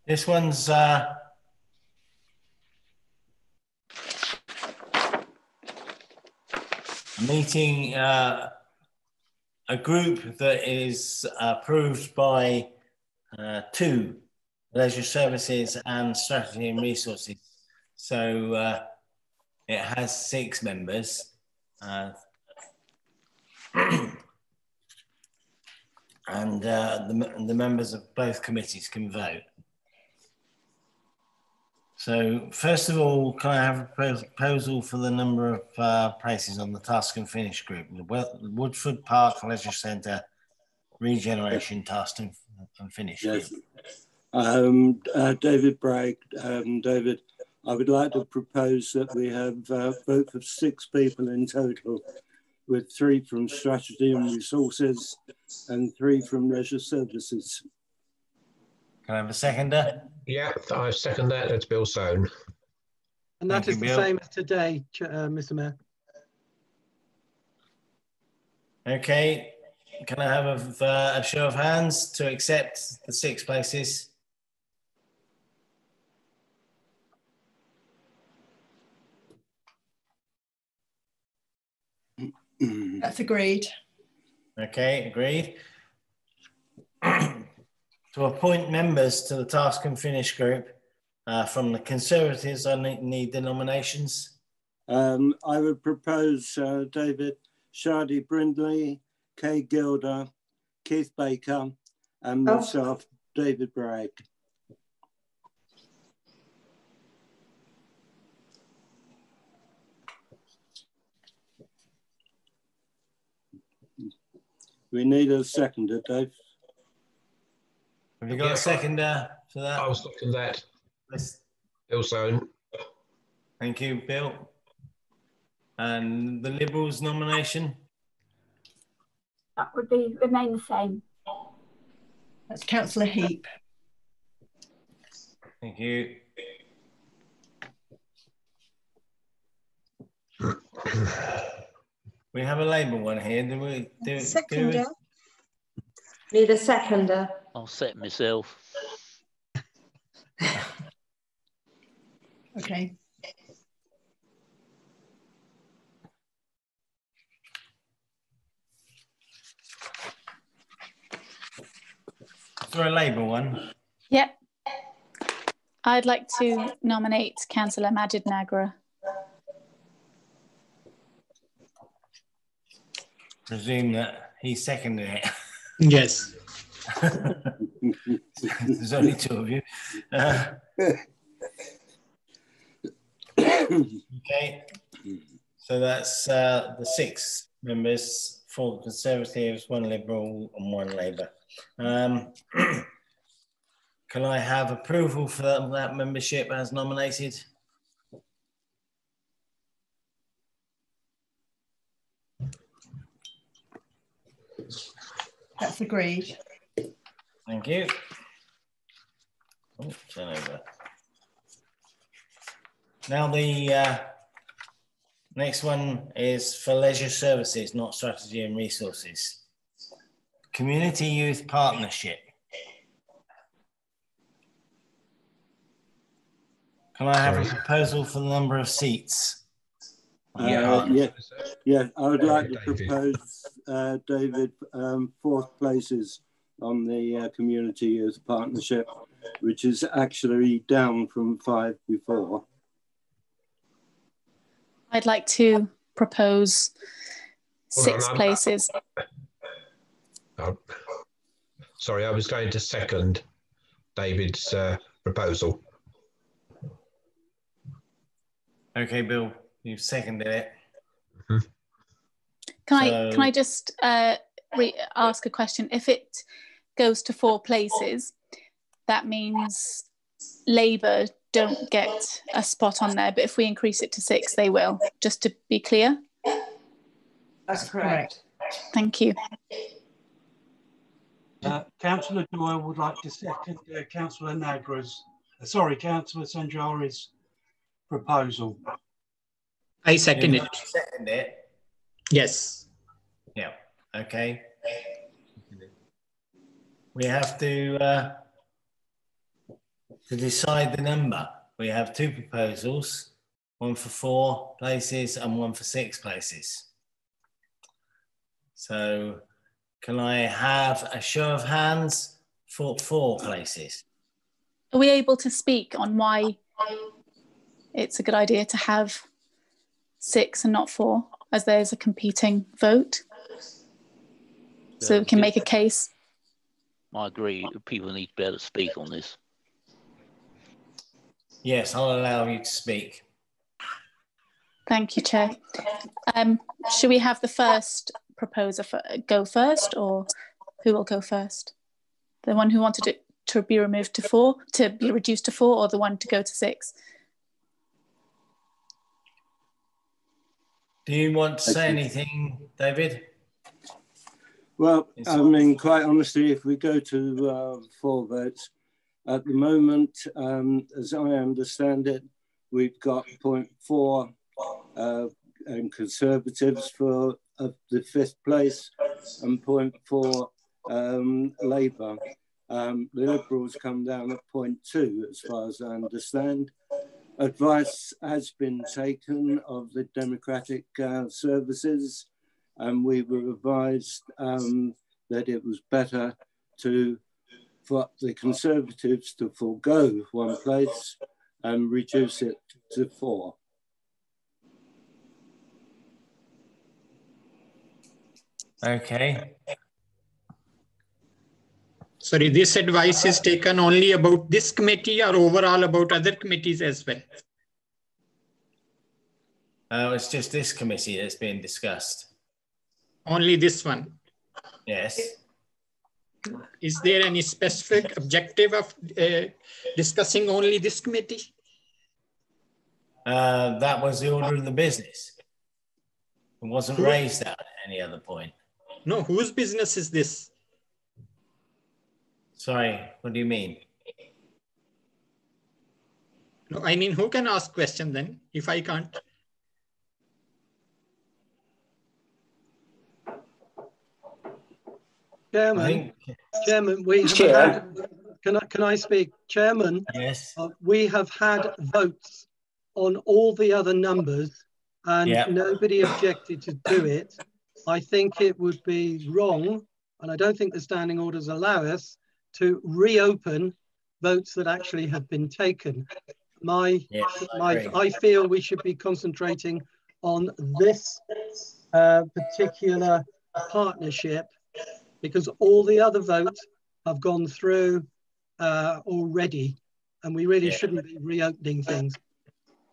S2: This one's meeting a group that is approved by 2 Leisure Services and Strategy and Resources. So it has 6 members. And the members of both committees can vote. So first of all, can I have a proposal for the number of places on the task and finish group? The Woodford Park Leisure Centre regeneration task and finish group.
S19: Yes. David Bragg, David, I would like to propose that we have vote of 6 people in total, with 3 from Strategy and Resources and 3 from Leisure Services.
S2: Can I have a seconder?
S18: Yeah, I second that. That's Bill Soane.
S4: And that is the same as today, Mr. Mayor.
S2: Okay. Can I have a show of hands to accept the 6 places?
S17: That's agreed.
S2: Okay, agreed. To appoint members to the task and finish group from the Conservatives, I need the nominations.
S19: I would propose David, Shadi Brindley, Kay Gilder, Keith Baker, and myself, David Bragg. We need a seconder, Dave.
S2: Have you got a seconder for that?
S18: I'll second that. Bill Soane.
S2: Thank you, Bill. And the Liberals nomination?
S14: That would remain the same.
S17: That's Councillor Heap.
S2: Thank you. We have a Labour one here. Do we?
S1: Seconder.
S3: Need a seconder.
S20: I'll set myself.
S17: Okay.
S2: For a Labour one?
S15: Yep. I'd like to nominate Councillor Majid Nagra.
S2: Presume that he seconded it.
S10: Yes.
S2: There's only 2 of you. Okay. So that's the 6 members, 4 Conservatives, 1 Liberal and 1 Labour. Can I have approval for that membership as nominated?
S17: That's agreed.
S2: Thank you. Oh, turn over. Now the Next one is for leisure services, not strategy and resources. Community Youth Partnership. Can I have a proposal for the number of seats?
S19: Yeah, I would like to propose, David, 4th places on the Community Youth Partnership, which is actually down from 5 before.
S15: I'd like to propose 6 places.
S18: Sorry, I was going to second David's proposal.
S2: Okay, Bill, you've seconded it.
S15: Can I just ask a question? If it goes to 4 places, that means Labour don't get a spot on there, but if we increase it to 6, they will, just to be clear?
S9: That's correct.
S15: Thank you.
S10: Councillor Doyle would like to second Councillor Councillor Sanjari's proposal.
S11: I second it.
S2: Second it?
S11: Yes.
S2: Yeah, okay. We have to decide the number. We have 2 proposals, one for 4 places and one for 6 places. So can I have a show of hands for 4 places?
S15: Are we able to speak on why it's a good idea to have 6 and not 4, as there's a competing vote? So we can make a case.
S20: I agree. People need to be able to speak on this.
S2: Yes, I'll allow you to speak.
S15: Thank you, Chair. Should we have the first proposer go first, or who will go first? The one who wanted it to be removed to 4, to be reduced to 4, or the one to go to 6?
S2: Do you want to say anything, David?
S19: Well, I mean, quite honestly, if we go to 4 votes, at the moment, as I understand it, we've got 0.4 Conservatives for the 5th place and 0.4 Labour. The Liberals come down at 0.2, as far as I understand. Advice has been taken of the Democratic Services, and we were advised that it was better for the Conservatives to forego 1 place and reduce it to 4.
S2: Okay.
S11: Sorry, this advice is taken only about this committee or overall about other committees as well?
S2: It's just this committee that's being discussed.
S11: Only this one?
S2: Yes.
S11: Is there any specific objective of discussing only this committee?
S2: That was the order of the business. It wasn't raised at any other point.
S11: No, whose business is this?
S2: Sorry, what do you mean?
S11: No, I mean, who can ask question then, if I can't?
S4: Chairman, we have had, can I speak? Chairman,
S2: yes.
S4: We have had votes on all the other numbers and nobody objected to do it. I think it would be wrong, and I don't think the standing orders allow us to reopen votes that actually have been taken. I feel we should be concentrating on this particular partnership, because all the other votes have gone through already, and we really shouldn't be reopening things.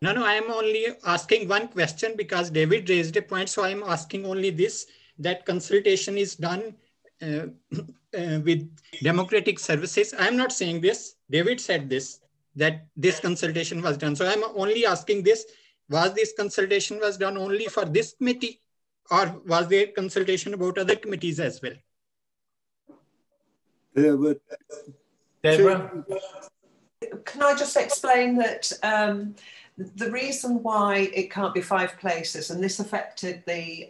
S11: No, I am only asking one question because David raised a point, so I am asking only this, that consultation is done with Democratic Services. I am not saying this, David said this, that this consultation was done. So I am only asking this, was this consultation was done only for this committee, or was there consultation about other committees as well?
S2: Deborah?
S9: Can I just explain that the reason why it can't be 5 places, and this affected the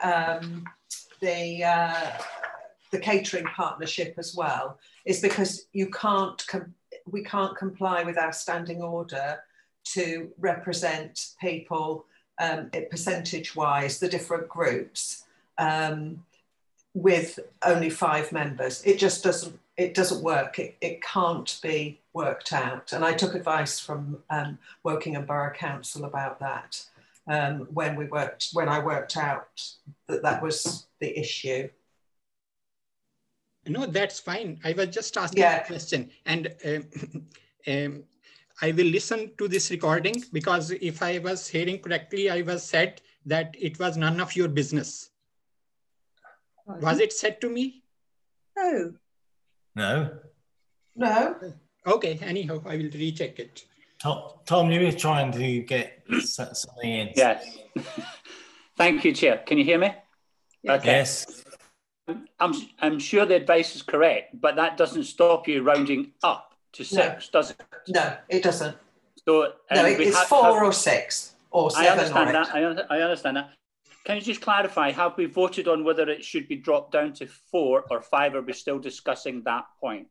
S9: catering partnership as well, is because we can't comply with our standing order to represent people percentage-wise, the different groups, with only 5 members. It just doesn't work. It can't be worked out. And I took advice from Wokingham Borough Council about that when I worked out that was the issue.
S11: No, that's fine. I was just asking a question, and I will listen to this recording, because if I was hearing correctly, I was said that it was none of your business. Was it said to me?
S1: No.
S2: No.
S9: No.
S11: Okay, anyhow, I will recheck it.
S2: Tom, you were trying to get something in.
S12: Yes. Thank you, Chair. Can you hear me? Okay.
S2: Yes.
S12: I'm sure the advice is correct, but that doesn't stop you rounding up to 6, does it?
S9: No, it doesn't.
S12: So
S9: no, it's 4 or 6 or 7.
S12: I understand that. I understand that. Can you just clarify, have we voted on whether it should be dropped down to 4 or 5? Are we still discussing that point?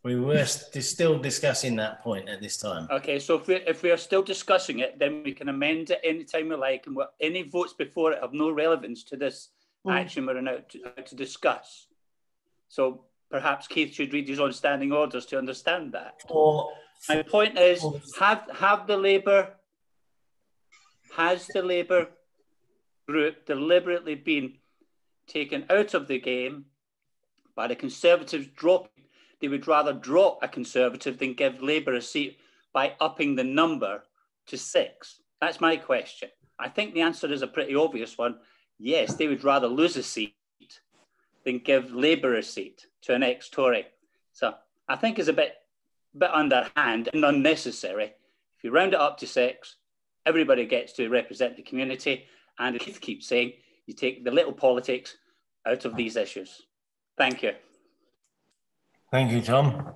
S2: We were still discussing that point at this time.
S12: Okay, so if we are still discussing it, then we can amend it anytime we like, and any votes before it have no relevance to this action we're about to discuss. So perhaps Keith should read his own standing orders to understand that. My point is, has the Labour group deliberately been taken out of the game by the Conservatives dropping? They would rather drop a Conservative than give Labour a seat by upping the number to 6. That's my question. I think the answer is a pretty obvious one. Yes, they would rather lose a seat than give Labour a seat to an ex-Tory. So I think it's a bit underhand and unnecessary. If you round it up to 6, everybody gets to represent the community, and Keith keeps saying you take the little politics out of these issues. Thank you.
S2: Thank you, Tom.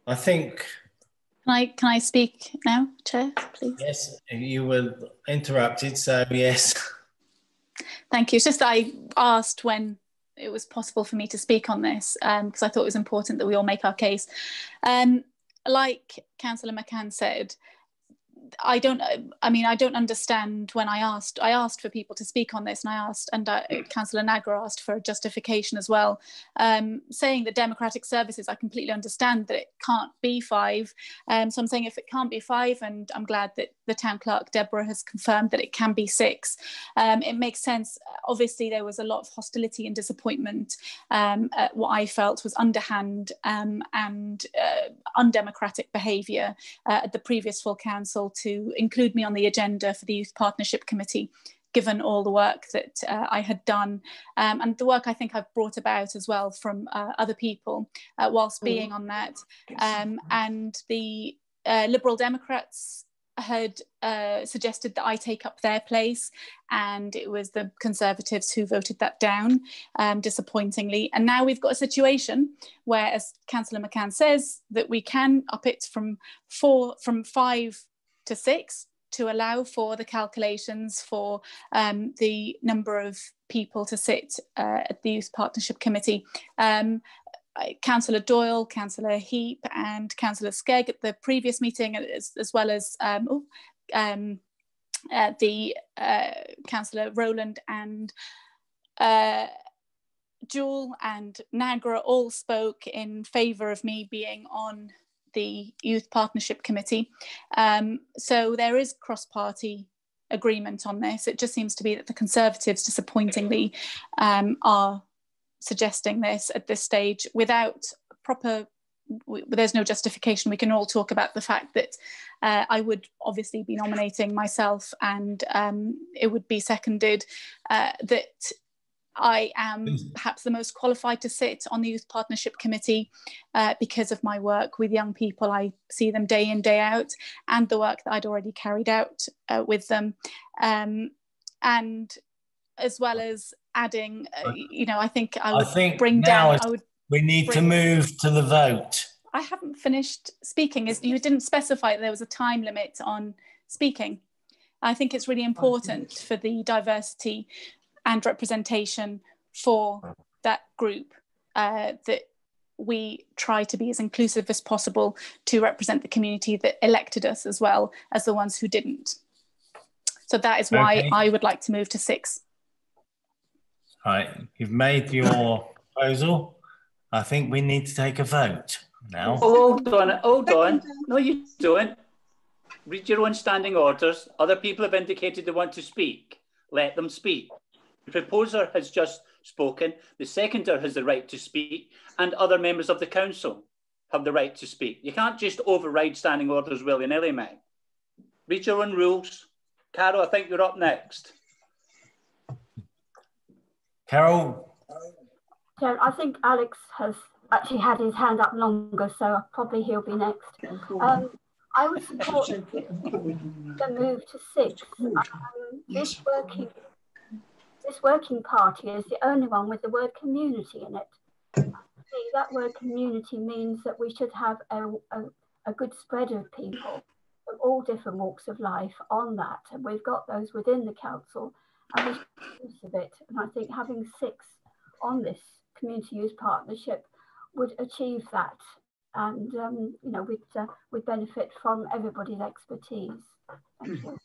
S2: I think...
S15: Can I speak now, Chair, please?
S2: Yes, you were interrupted, so yes.
S15: Thank you. It's just that I asked when it was possible for me to speak on this, because I thought it was important that we all make our case. Like Councillor McCann said, I don't understand when I asked for people to speak on this, and Councillor Nagra asked for a justification as well, saying that democratic services, I completely understand that it can't be 5. So I'm saying if it can't be 5, and I'm glad that the town clerk, Deborah, has confirmed that it can be 6, it makes sense. Obviously, there was a lot of hostility and disappointment at what I felt was underhand and undemocratic behaviour at the previous full council to include me on the agenda for the Youth Partnership Committee, given all the work that I had done and the work I think I've brought about as well from other people whilst being on that. And the Liberal Democrats had suggested that I take up their place, and it was the Conservatives who voted that down, disappointingly. And now we've got a situation where, as Councillor McCann says, that we can up it from 5 to 6 to allow for the calculations for the number of people to sit at the Youth Partnership Committee. Councillor Doyle, Councillor Heap and Councillor Skegg at the previous meeting, as well as the Councillor Rowland and Jewel and Nagra all spoke in favour of me being on the Youth Partnership Committee. So there is cross-party agreement on this. It just seems to be that the Conservatives, disappointingly, are suggesting this at this stage without there's no justification. We can all talk about the fact that I would obviously be nominating myself, and it would be seconded that I am perhaps the most qualified to sit on the Youth Partnership Committee because of my work with young people. I see them day in, day out, and the work that I'd already carried out with them. And as well as adding, I think I would bring down.
S2: We need to move to the vote.
S15: I haven't finished speaking. You didn't specify there was a time limit on speaking. I think it's really important for the diversity and representation for that group that we try to be as inclusive as possible to represent the community that elected us as well as the ones who didn't. So that is why I would like to move to 6.
S2: Right, you've made your proposal. I think we need to take a vote now.
S12: Oh, hold on. No, you don't. Read your own standing orders. Other people have indicated they want to speak. Let them speak. The proposer has just spoken. The seconder has the right to speak, and other members of the council have the right to speak. You can't just override standing orders willy-nilly, mate. Read your own rules. Carol, I think you're up next.
S2: Carol?
S14: Yeah, I think Alex has actually had his hand up longer, so probably he'll be next. I would support the move to 6. This working party is the only one with the word community in it. See, that word community means that we should have a good spread of people from all different walks of life on that. And we've got those within the council, and we should make use of it. And I think having 6 on this community use partnership would achieve that. And, you know, we'd benefit from everybody's expertise. Thank you.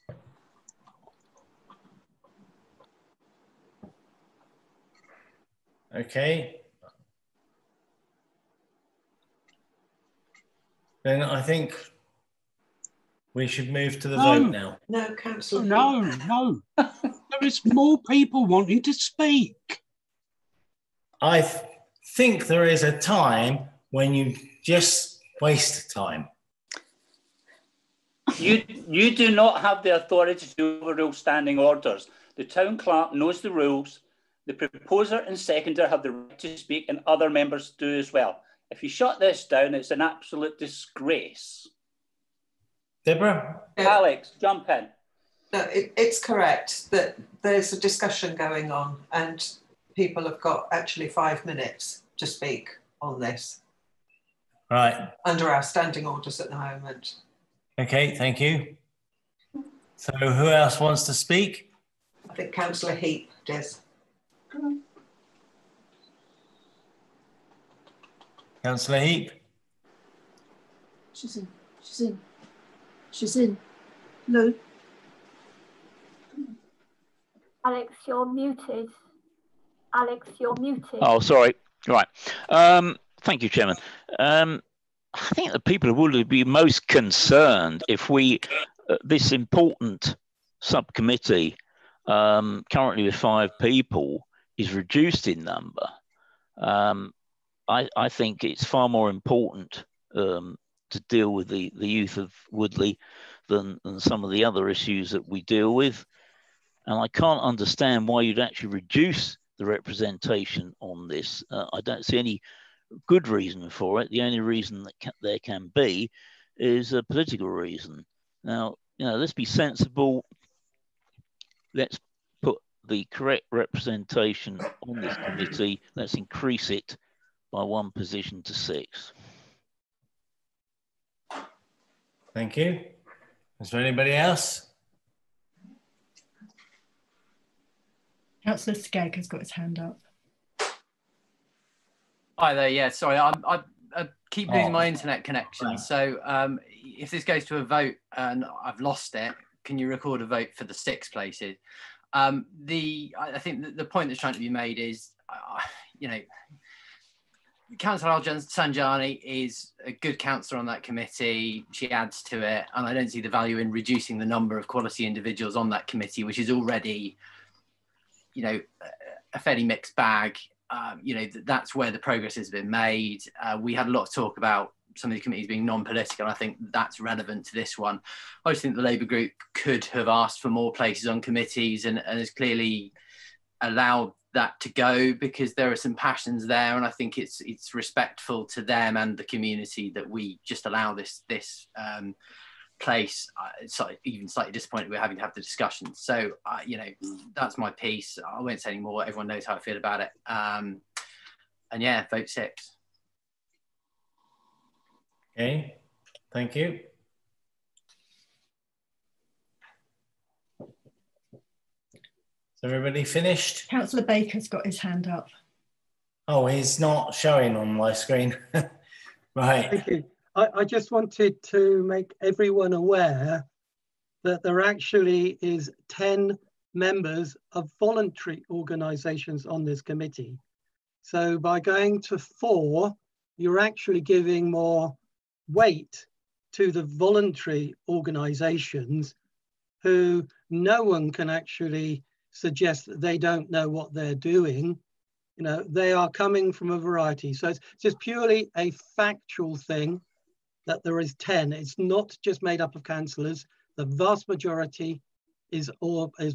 S2: Okay. Then I think we should move to the vote now.
S9: No, Councillor.
S10: No. There is more people wanting to speak.
S2: I think there is a time when you just waste time.
S12: You do not have the authority to overrule standing orders. The town clerk knows the rules. The proposer and seconder have the right to speak, and other members do as well. If you shut this down, it's an absolute disgrace.
S2: Deborah?
S12: Alex, jump in.
S9: No, it's correct that there's a discussion going on and people have got actually 5 minutes to speak on this.
S2: Right.
S9: Under our standing orders at the moment.
S2: Okay, thank you. So who else wants to speak?
S9: I think Councillor Heap does.
S2: Councillor Heap?
S17: She's in. No.
S14: Alex, you're muted. Alex, you're muted.
S20: Oh, sorry. Right. Thank you, Chairman. I think the people would be most concerned if we, this important subcommittee, currently with 5 people, is reduced in number. I think it's far more important to deal with the youth of Woodley than some of the other issues that we deal with. And I can't understand why you'd actually reduce the representation on this. I don't see any good reason for it. The only reason that there can be is a political reason. Now, you know, let's be sensible. Let's put the correct representation on this committee. Let's increase it by 1 position to 6.
S2: Thank you. Is there anybody else?
S17: Councillor Skegg has got his hand up.
S21: Hi there. Yeah, sorry, I keep losing my internet connection. Right. So if this goes to a vote and I've lost it, can you record a vote for the 6 places? I think the point that's trying to be made is, you know, Councillor Al-Sanjani is a good councillor on that committee. She adds to it, and I don't see the value in reducing the number of quality individuals on that committee, which is already, you know, a fairly mixed bag. You know, that's where the progress has been made. We had a lot of talk about some of the committees being non-political, and I think that's relevant to this one. I just think the Labour group could have asked for more places on committees and has clearly allowed that to go because there are some passions there, and I think it's respectful to them and the community that we just allow this place. Even slightly disappointed we're having to have the discussion. So you know, that's my piece. I won't say any more. Everyone knows how I feel about it. And yeah, vote 6.
S2: Okay, thank you. Is everybody finished?
S17: Councillor Baker's got his hand up.
S2: Oh, he's not showing on my screen. Right.
S4: Thank you. I just wanted to make everyone aware that there actually is 10 members of voluntary organisations on this committee. So by going to 4, you're actually giving more weight to the voluntary organisations who no one can actually suggest that they don't know what they're doing. You know, they are coming from a variety. So it's just purely a factual thing that there is 10. It's not just made up of councillors. The vast majority is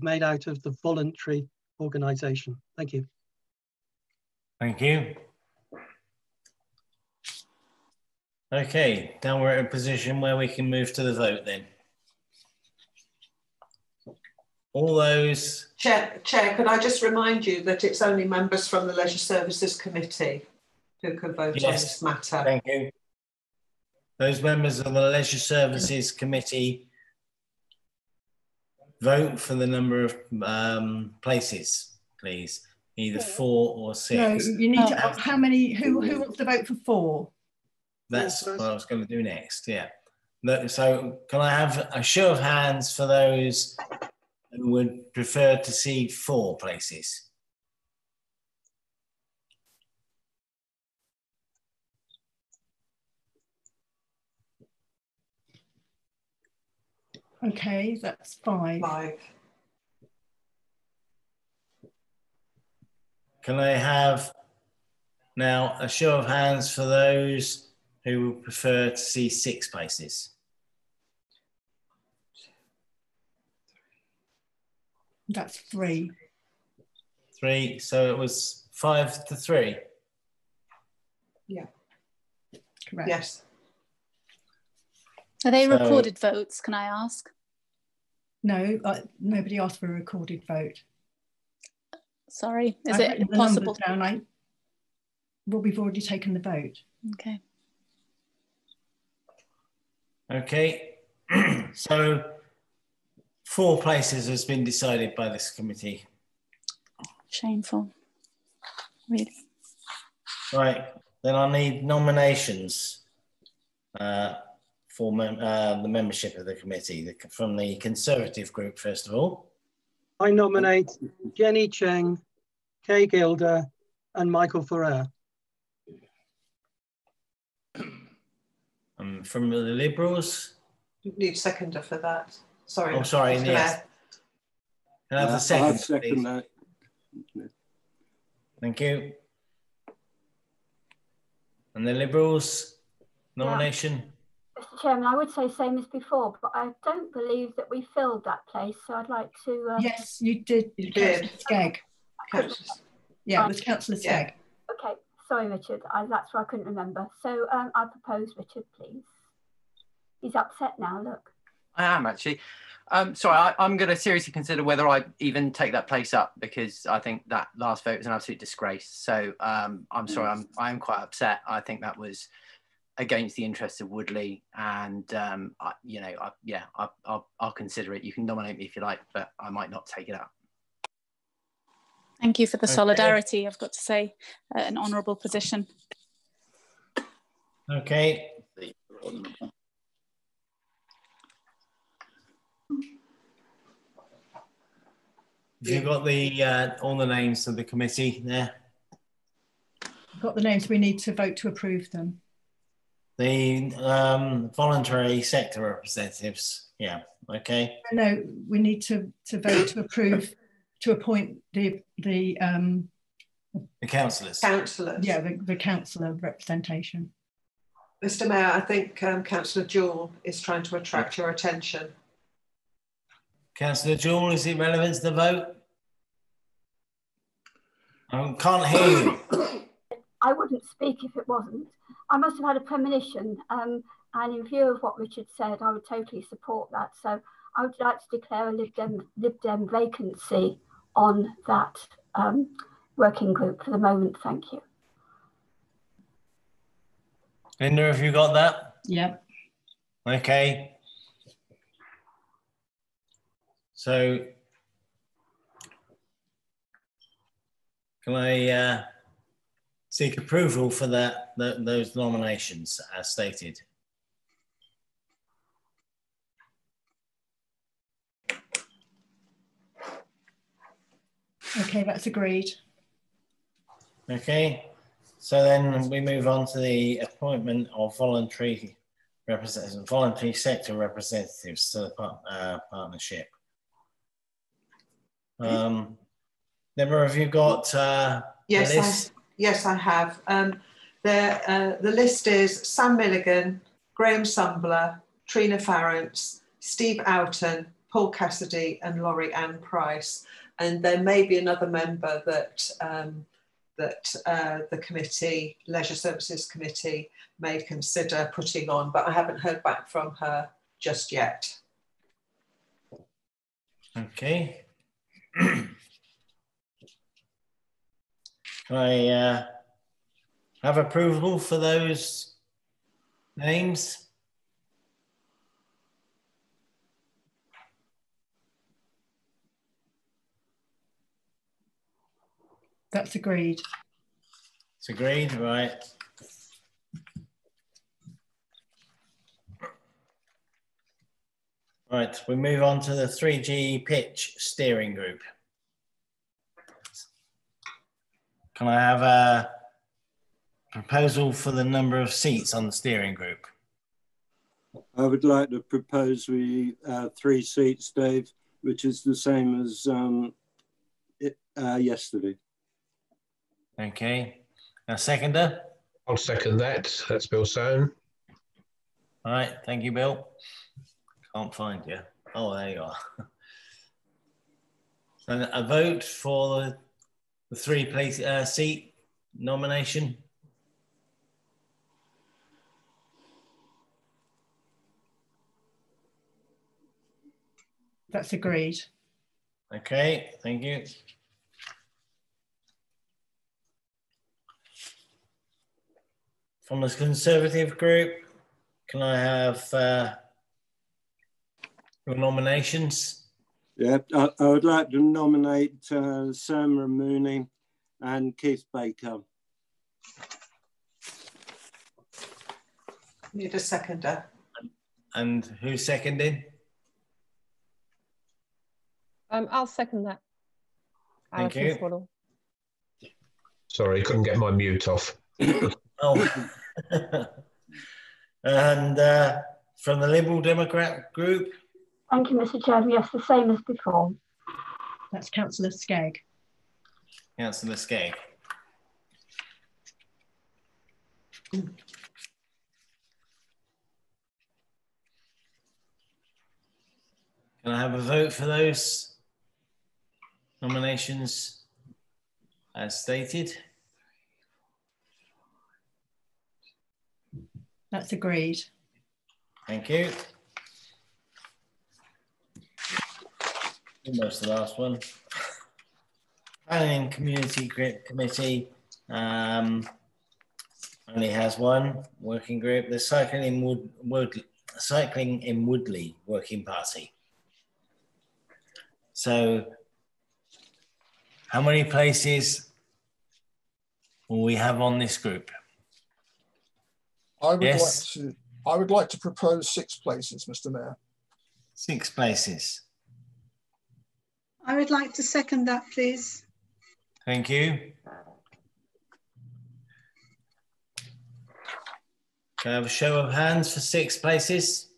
S4: made out of the voluntary organisation. Thank you.
S2: Thank you. Okay, now we're in a position where we can move to the vote then. All those...
S9: Chair, could I just remind you that it's only members from the Leisure Services Committee who can vote on this matter.
S2: Thank you. Those members of the Leisure Services Committee vote for the number of places, please. Either 4 or 6.
S17: No, you need to ask how many, who wants to vote for 4?
S2: That's what I was going to do next, yeah. So can I have a show of hands for those who would prefer to see 4 places?
S17: Okay, that's 5.
S2: Can I have now a show of hands for those who would prefer to see 6 places?
S17: That's 3.
S2: 3, so it was 5 to 3.
S9: Yeah.
S17: Correct.
S9: Yes.
S15: Are they recorded votes, can I ask?
S17: No, nobody asked for a recorded vote.
S15: Sorry, is
S17: I've
S15: it
S17: written the
S15: possible?
S17: numbers down. Well, we've already taken the vote.
S15: Okay.
S2: Okay, so 4 places has been decided by this committee.
S15: Shameful, really.
S2: Right, then I need nominations for the membership of the committee, from the Conservative group, first of all.
S4: I nominate Jenny Cheng, Kay Gilder, and Michael Ferrer.
S2: From the Liberals?
S9: You need a seconder for that. Sorry.
S2: Oh, sorry, yes. Can I have the second,
S19: I'll second that.
S2: Thank you. And the Liberals nomination?
S14: Mr. Chairman, I would say same as before, but I don't believe that we filled that place, so I'd like to...
S17: Yes, you did. Councillor Skegg. Yeah, it was Councillor Skegg.
S14: Okay, sorry, Richard. That's why I couldn't remember. So I propose Richard, please. He's upset now, look.
S21: I am actually. Sorry, I'm going to seriously consider whether I even take that place up, because I think that last vote was an absolute disgrace. So I'm sorry, I'm quite upset. I think that was against the interests of Woodley, and I'll consider it. You can nominate me if you like, but I might not take it up.
S15: Thank you for the solidarity. I've got to say, an honourable position.
S2: Okay. Have you got the all the names of the committee there?
S17: Got the names. We need to vote to approve them.
S2: The voluntary sector representatives. Yeah. Okay.
S17: No, we need to vote to approve to appoint the
S2: councillors.
S9: Councillors.
S17: Yeah, the councillor representation.
S9: Mr. Mayor, I think Councillor Jewell is trying to attract your attention.
S2: Councillor Jewell, is it relevant to the vote? I can't hear you.
S14: I wouldn't speak if it wasn't. I must have had a premonition, and in view of what Richard said, I would totally support that. So I would like to declare a Lib Dem vacancy on that working group for the moment. Thank you.
S2: Linda, have you got that?
S17: Yep.
S2: Okay. So can I seek approval for those nominations as stated?
S17: Okay, that's agreed.
S2: Okay, so then we move on to the appointment of voluntary sector representatives to the partnership. Deborah, have you got a list?
S9: Yes, I have. The list is Sam Milligan, Graham Sumbler, Trina Farrance, Steve Oughton, Paul Cassidy, and Laurie Ann Price. And there may be another member that the committee, Leisure Services Committee, may consider putting on, but I haven't heard back from her just yet.
S2: Okay. Can I have approval for those names?
S17: That's agreed.
S2: It's agreed, right. Right, we move on to the 3G pitch steering group. Can I have a proposal for the number of seats on the steering group?
S19: I would like to propose 3 seats, Dave, which is the same as yesterday.
S2: Okay. A seconder?
S18: I'll second that. That's Bill Soane.
S2: All right. Thank you, Bill. Can't find you. Oh, there you are. So a vote for the 3 seat nomination.
S17: That's agreed.
S2: Okay. Thank you. From the Conservative group, can I have your nominations?
S19: Yeah, I would like to nominate Sam Mooney and Keith Baker.
S9: Need a seconder.
S2: And who seconded?
S8: I'll second that.
S2: Thank you.
S8: Swaddle.
S18: Sorry, couldn't get my mute off.
S2: Oh. And from the Liberal Democrat group?
S14: Thank you, Mr. Chairman. Yes, the same as before.
S17: That's Councillor Skegg.
S2: Councillor Skegg. Can I have a vote for those nominations as stated?
S17: That's agreed.
S2: Thank you. Almost the last one. Planning Community Committee only has one working group. The Cycling in Woodley Working Party. So, how many places will we have on this group?
S16: I would like to propose 6 places, Mr. Mayor.
S2: 6 places.
S1: I would like to second that, please.
S2: Thank you. Can I have a show of hands for 6 places?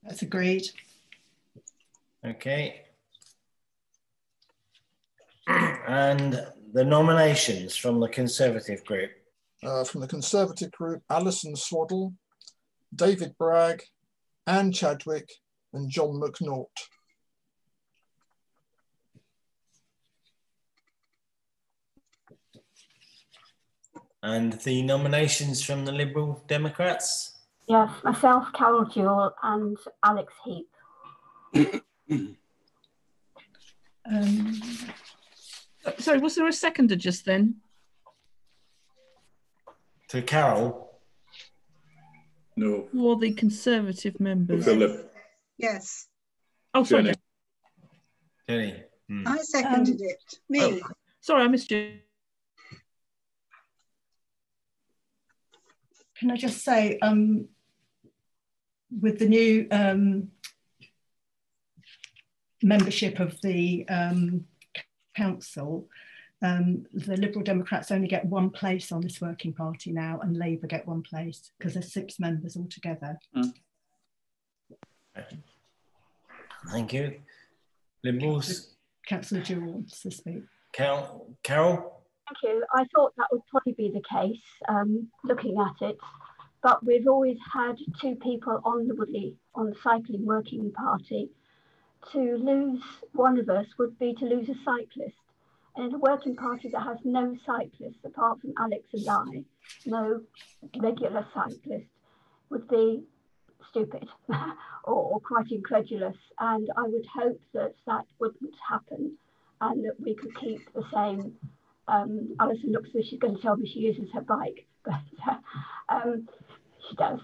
S17: That's agreed.
S2: Okay. And the nominations from the Conservative group.
S16: From the Conservative group, Alison Swaddle, David Bragg, Anne Chadwick, and John McNaught.
S2: And the nominations from the Liberal Democrats?
S14: Yes, myself, Carol Jewell, and Alex Heap.
S5: Sorry, was there a seconder just then?
S2: To Carol?
S13: No.
S5: For the Conservative members?
S13: Philip.
S1: Yes.
S5: Oh, sorry.
S13: Jenny.
S2: Jenny.
S1: I seconded it. Me.
S5: Oh, sorry, I missed you.
S17: Can I just say, with the new membership of the council, the Liberal Democrats only get one place on this working party now, and Labour get one place because there's 6 members altogether.
S2: Thank you. Liberals.
S17: Councillor Jewell wants to speak.
S2: Carol?
S14: Thank you. I thought that would probably be the case, looking at it, but we've always had 2 people on the cycling working party. To lose one of us would be to lose a cyclist. And in a working party that has no cyclists, apart from Alex and I, no regular cyclist, would be stupid or quite incredulous. And I would hope that that wouldn't happen and that we could keep the same. Alison looks as if she's going to tell me she uses her bike, but she does.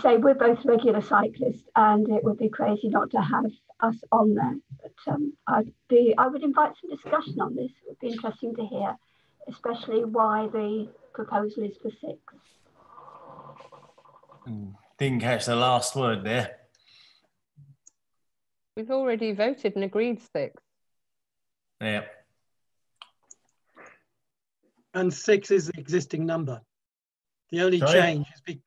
S14: So we're both regular cyclists, and it would be crazy not to have us on there. But I would invite some discussion on this. It would be interesting to hear, especially why the proposal is for 6.
S2: Didn't catch the last word there.
S8: We've already voted and agreed 6.
S2: Yeah.
S4: And 6 is the existing number. The only change is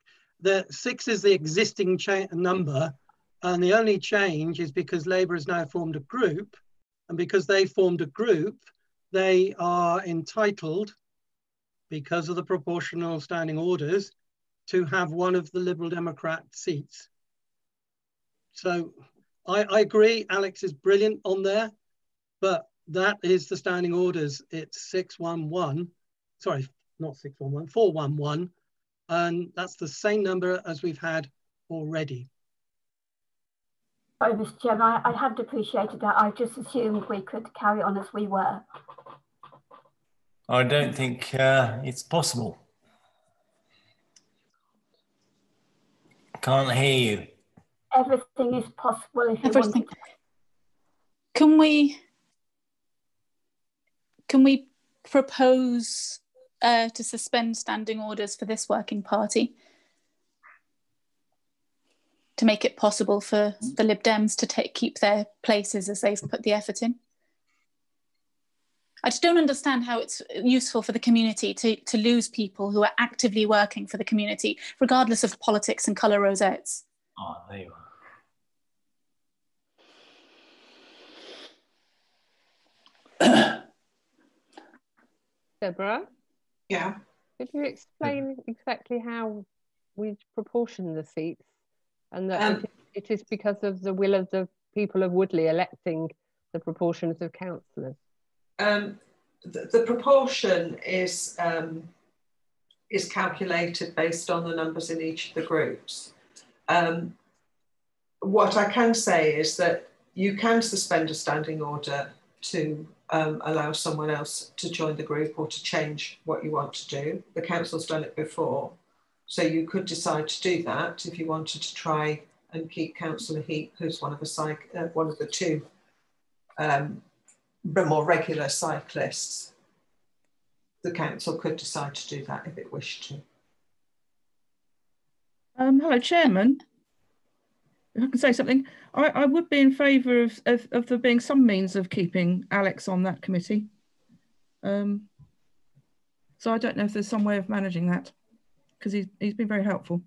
S4: the 6 is the existing number, and the only change is because Labour has now formed a group, and because they formed a group, they are entitled, because of the proportional standing orders, to have one of the Liberal Democrat seats. So I agree, Alex is brilliant on there, but that is the standing orders. It's 611. Sorry, not 611, 411. And that's the same number as we've had already.
S14: Sorry, Mr. Chairman, I hadn't appreciated that. I just assumed we could carry on as we were.
S2: I don't think it's possible. Can't hear you.
S14: Everything is possible if you want it.
S15: Can we propose to suspend standing orders for this working party to make it possible for the Lib Dems to keep their places as they've put the effort in? I just don't understand how it's useful for the community to lose people who are actively working for the community, regardless of politics and colour rosettes.
S2: Oh, there you are.
S8: Deborah?
S9: Yeah.
S8: Could you explain exactly how we proportion the seats, and that it is because of the will of the people of Woodley electing the proportions of councillors?
S9: The proportion is calculated based on the numbers in each of the groups. What I can say is that you can suspend a standing order to allow someone else to join the group or to change what you want to do. The council's done it before, so you could decide to do that if you wanted to try and keep Councillor Heap, who's one of the 2 more regular cyclists. The council could decide to do that if it wished to.
S5: Hello, Chairman. If I can say something, I would be in favour of there being some means of keeping Alex on that committee. So I don't know if there's some way of managing that, because he's been very helpful.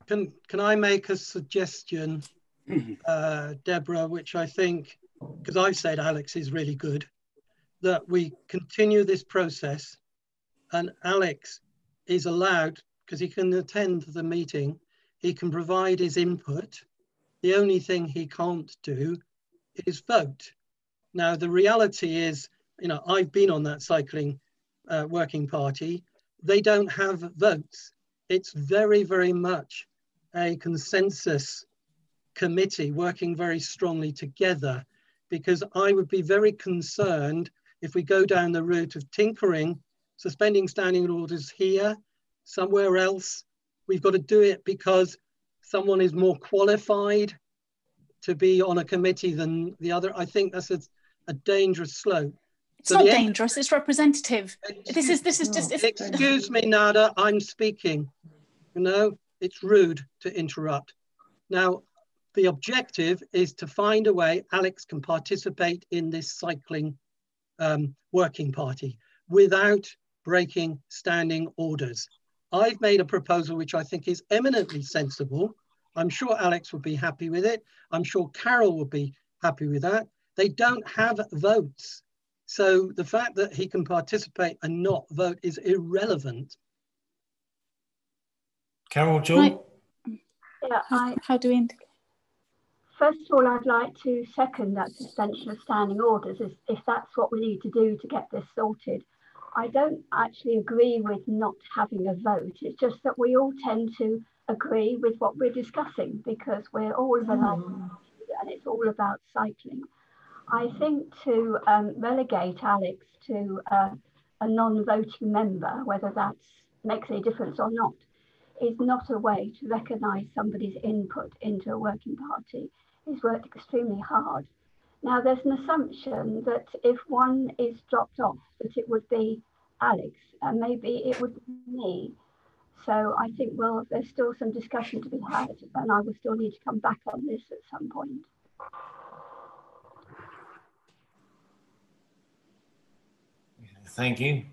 S4: Can I make a suggestion, Deborah, which I think, because I've said Alex is really good, that we continue this process and Alex is allowed, because he can attend the meeting, he can provide his input. The only thing he can't do is vote. Now, the reality is, I've been on that cycling working party. They don't have votes. It's very, very much a consensus committee working very strongly together, because I would be very concerned if we go down the route of tinkering, suspending standing orders here, somewhere else. We've got to do it because someone is more qualified to be on a committee than the other. I think that's a dangerous slope.
S15: It's not dangerous, it's representative. This is just...
S4: Excuse me, Nada, I'm speaking. You know, it's rude to interrupt. Now, the objective is to find a way Alex can participate in this cycling working party without breaking standing orders. I've made a proposal which I think is eminently sensible. I'm sure Alex would be happy with it. I'm sure Carol would be happy with that. They don't have votes. So the fact that he can participate and not vote is irrelevant.
S2: Carol, Joel?
S14: Yeah,
S15: how do we indicate?
S14: First of all, I'd like to second that suspension of standing orders if that's what we need to do to get this sorted. I don't actually agree with not having a vote. It's just that we all tend to agree with what we're discussing because we're all of a like and it's all about cycling. I think to relegate Alex to a non-voting member, whether that makes any difference or not, is not a way to recognise somebody's input into a working party. He's worked extremely hard. Now, there's an assumption that if one is dropped off, that it would be Alex, and maybe it would be me. So I think, well, there's still some discussion to be had, and I will still need to come back on this at some point.
S2: Thank you.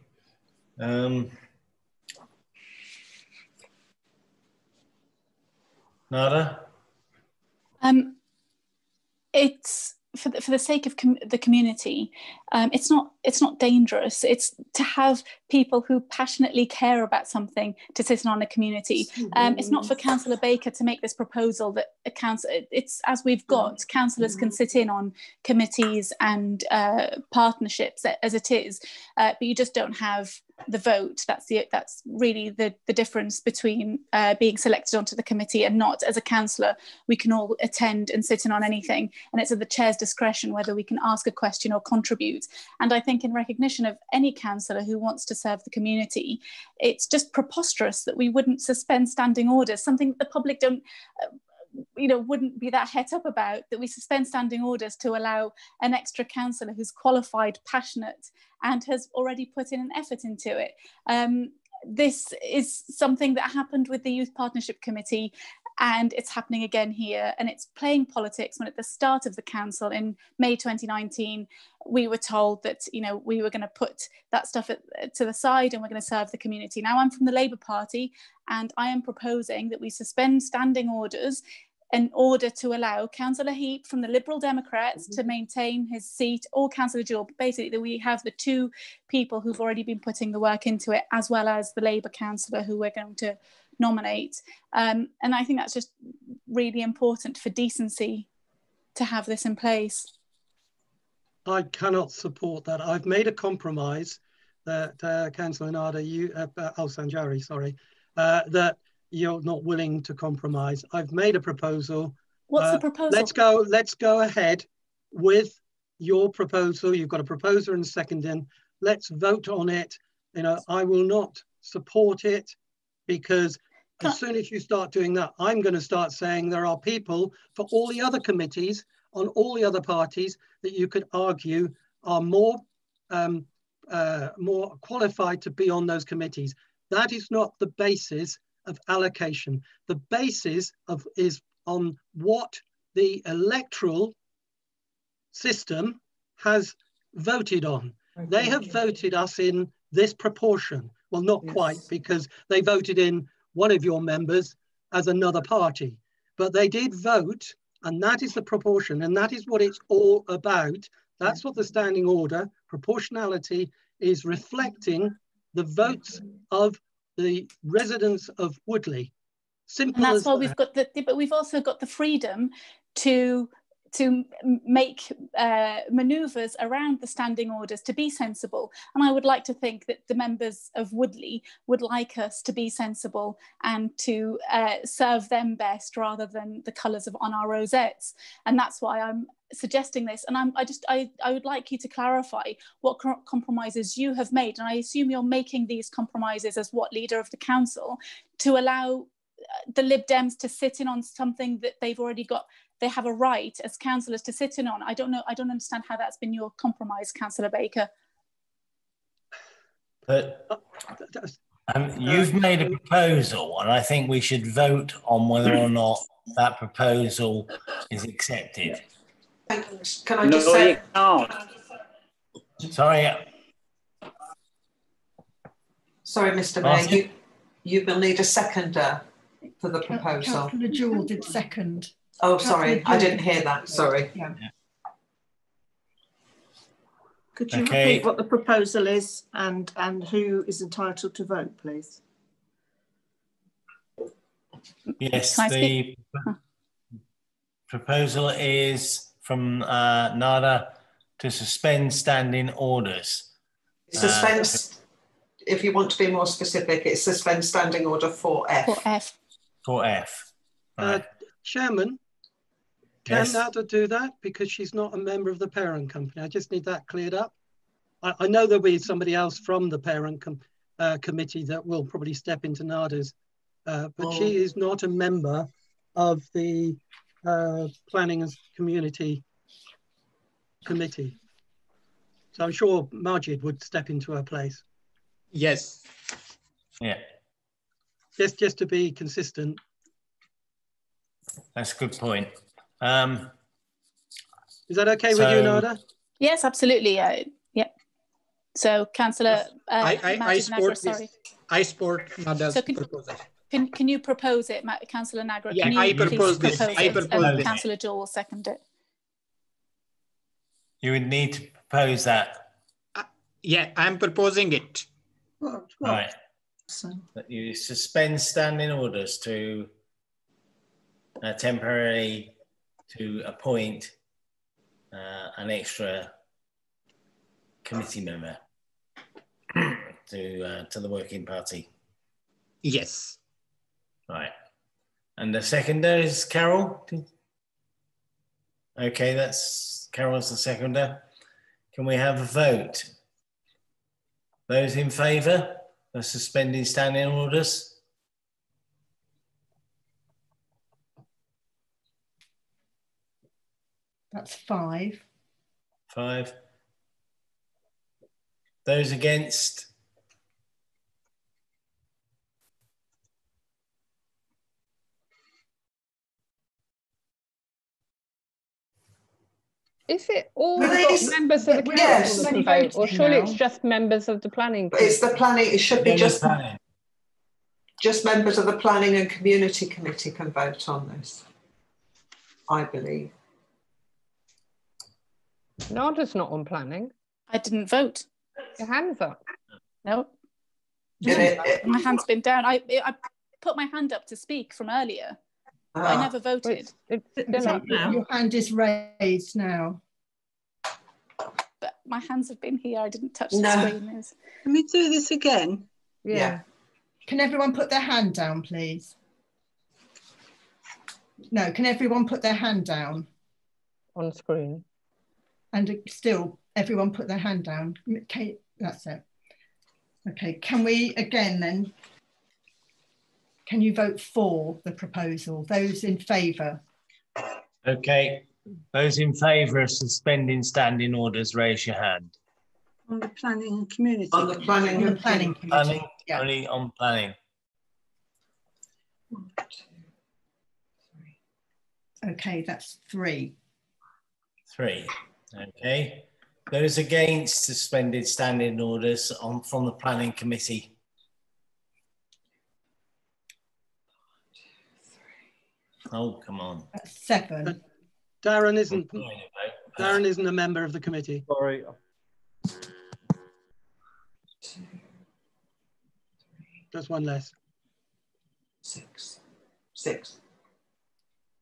S2: Nada?
S15: It's for the sake of the community. It's not dangerous. It's to have people who passionately care about something to sit on a community. It's not for Councillor Baker to make this proposal that a council. It's as we've got councillors can sit in on committees and partnerships as it is, but you just don't have the vote. That's really the difference between being selected onto the committee and not. As a councillor, we can all attend and sit in on anything, and it's at the chair's discretion whether we can ask a question or contribute. And I think in recognition of any councillor who wants to serve the community, it's just preposterous that we wouldn't suspend standing orders, something that the public don't wouldn't be that het up about, that we suspend standing orders to allow an extra councillor who's qualified, passionate, and has already put in an effort into it. This is something that happened with the Youth Partnership Committee, and it's happening again here, and it's playing politics. When at the start of the council in May 2019, we were told that we were going to put that stuff to the side and we're going to serve the community. Now I'm from the Labour Party, and I am proposing that we suspend standing orders in order to allow Councillor Heap from the Liberal Democrats to maintain his seat, or Councillor Jewell. Basically, that we have the two people who've already been putting the work into it, as well as the Labour councillor who we're going to nominate. And I think that's just really important for decency to have this in place.
S4: I cannot support that. I've made a compromise that Councillor Nada, Al-Sanjari, sorry, that you're not willing to compromise. I've made a proposal.
S15: What's the proposal?
S4: Let's go ahead with your proposal. You've got a proposer and a second in. Let's vote on it. I will not support it because as soon as you start doing that, I'm going to start saying there are people for all the other committees on all the other parties that you could argue are more qualified to be on those committees. That is not the basis of allocation. The basis is on what the electoral system has voted on. They have voted us in this proportion. Well, not quite, because they voted in one of your members as another party, but they did vote, and that is the proportion, and that is what it's all about. That's what the standing order, proportionality, is reflecting the votes of the residents of Woodley. Simple.
S15: And that's
S4: as
S15: why
S4: that.
S15: we've got but we've also got the freedom to make manoeuvres around the standing orders to be sensible. And I would like to think that the members of Woodley would like us to be sensible and to serve them best rather than the colours on our rosettes. And that's why I'm suggesting this. And I would like you to clarify what compromises you have made. And I assume you're making these compromises as what leader of the council to allow the Lib Dems to sit in on something that they've already got. They have a right as councillors to sit in on. I don't know. I don't understand how that's been your compromise, Councillor Baker.
S2: But you've made a proposal, and I think we should vote on whether or not that proposal is accepted.
S9: Can I just say?
S2: Sorry.
S9: Sorry, Mr. Mayor. You will need a seconder for the proposal.
S17: Councillor Jewell did second.
S9: Oh, sorry, I didn't hear that. Sorry.
S17: Yeah.
S3: Could you repeat what the proposal is and who is entitled to vote, please?
S2: Yes, the proposal is from NADA to suspend standing orders.
S9: Suspend, if you want to be more specific, it's suspend standing order 4F.
S2: 4F. Right.
S4: Chairman, can
S2: Yes.
S4: NADA do that? Because she's not a member of the parent company. I just need that cleared up. I know there'll be somebody else from the parent committee that will probably step into NADA's, but she is not a member of the Planning and Community Committee. So I'm sure Majid would step into her place.
S11: Yes.
S2: Yeah.
S4: Just to be consistent.
S2: That's a good point.
S4: Is that okay with you, Nada?
S15: Yes, absolutely. Yeah. So, Councillor
S11: I support this. I support Nada's proposal.
S15: Can you propose it, Councillor Nagra?
S11: Yeah,
S15: can you
S11: I propose this. I propose this.
S15: Councillor Jewell will second it.
S2: You would need to propose that.
S11: Yeah, I'm proposing it.
S2: Right. That you suspend standing orders to temporarily to appoint an extra committee member to the working party.
S11: Yes.
S2: Right. And the seconder is Carol? Okay, that's Carol's the seconder. Can we have a vote? Those in favour of suspending standing orders?
S17: That's 5.
S2: 5. Those against?
S8: Is it all members of the council that can vote, or surely it's just members of the planning?
S9: It's the planning. It should be just members of the planning and community committee can vote on this, I believe.
S8: Nada's not on planning.
S15: I didn't vote.
S8: Your hand's up.
S15: No. My hand's been down. I put my hand up to speak from earlier. I never voted.
S17: Your hand is raised now.
S15: But my hands have been here. I didn't touch the screen.
S1: Can we do this again?
S17: Yeah. Can everyone put their hand down, please? No, can everyone put their hand down?
S8: On screen.
S17: And still, everyone put their hand down. Okay, that's it. Okay, can we again then? Can you vote for the proposal? Those in favour?
S2: Okay. Those in favour of suspending standing orders, raise your hand.
S1: On the planning and community.
S9: On the planning and
S17: planning committee.
S2: Planning,
S17: yeah.
S2: Only on planning.
S17: Okay, that's 3.
S2: 3. Okay. Those against suspended standing orders from the planning committee. Oh, come on.
S17: That's 7.
S4: Darren isn't a member of the committee.
S6: Sorry.
S4: That's one less.
S9: 6.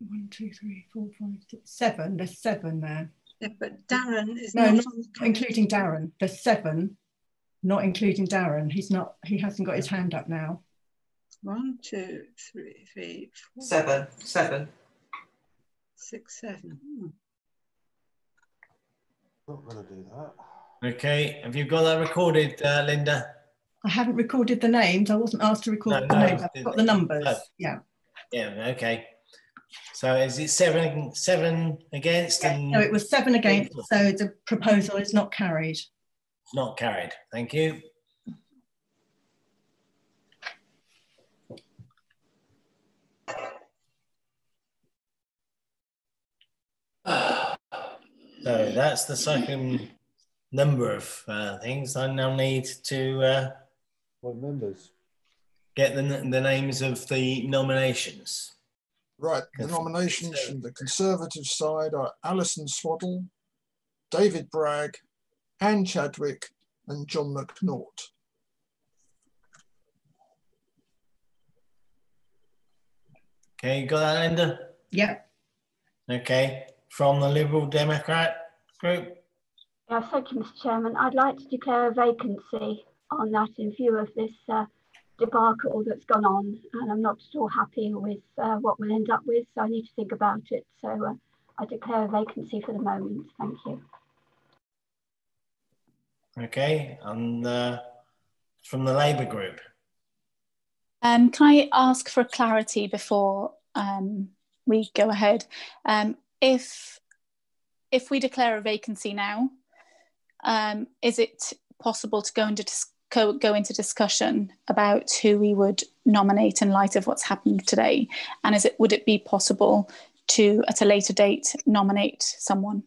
S17: 1, 2, 3, 4, 5, 6, 7. There's 7 there.
S1: Yeah, but Darren is
S17: not
S1: not
S17: including Darren. There's 7, not including Darren. He hasn't got his hand up now.
S1: 1, 2, 3, 4.
S9: 7.
S1: 6, 7.
S6: Not going to do that.
S2: Okay, have you got that recorded, Linda?
S17: I haven't recorded the names. I wasn't asked to record the names. I've got the numbers.
S2: No.
S17: Yeah.
S2: Yeah, okay. So is it 7 against?
S17: Yeah,
S2: And
S17: no, it was 7 against, so the proposal is not carried.
S2: Not carried. Thank you. So that's the second number of things. I now need to
S6: members
S2: get the names of the nominations.
S16: Right, the nominations from the Conservative side are Alison Swaddle, David Bragg, Anne Chadwick and John McNaught.
S2: Okay, you got that, Linda?
S17: Yep.
S2: Okay, from the Liberal Democrat group?
S14: Yeah, thank you, Mr. Chairman. I'd like to declare a vacancy on that in view of this debacle that's gone on, and I'm not at all happy with what we'll end up with, so I need to think about it. So I declare a vacancy for the moment. Thank you.
S2: Okay, and from the Labour group?
S15: Can I ask for clarity before we go ahead? If we declare a vacancy now, is it possible to go into discussion about who we would nominate in light of what's happened today? And would it be possible to, at a later date, nominate someone,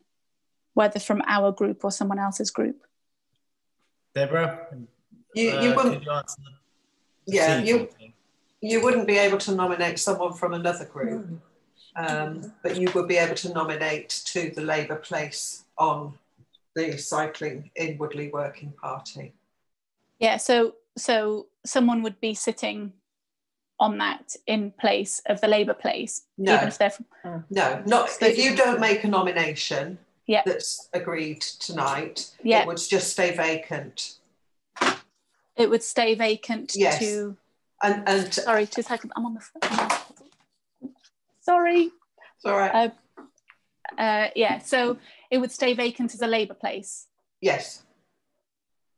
S15: whether from our group or someone else's group?
S2: Deborah,
S9: you wouldn't. You wouldn't be able to nominate someone from another group, but you would be able to nominate to the Labour place on the Cycling in Woodley Working Party.
S15: Yeah, so someone would be sitting on that in place of the Labour place,
S9: no,
S15: even if they're from...
S9: No, not if you don't make a nomination.
S15: Yeah.
S9: That's agreed tonight.
S15: Yeah.
S9: It would just stay vacant.
S15: It would stay vacant.
S9: Yes.
S15: To...
S9: And
S15: sorry, 2 seconds. I'm on the phone. Sorry.
S9: It's all right.
S15: Yeah. So it would stay vacant as a Labour place.
S9: Yes.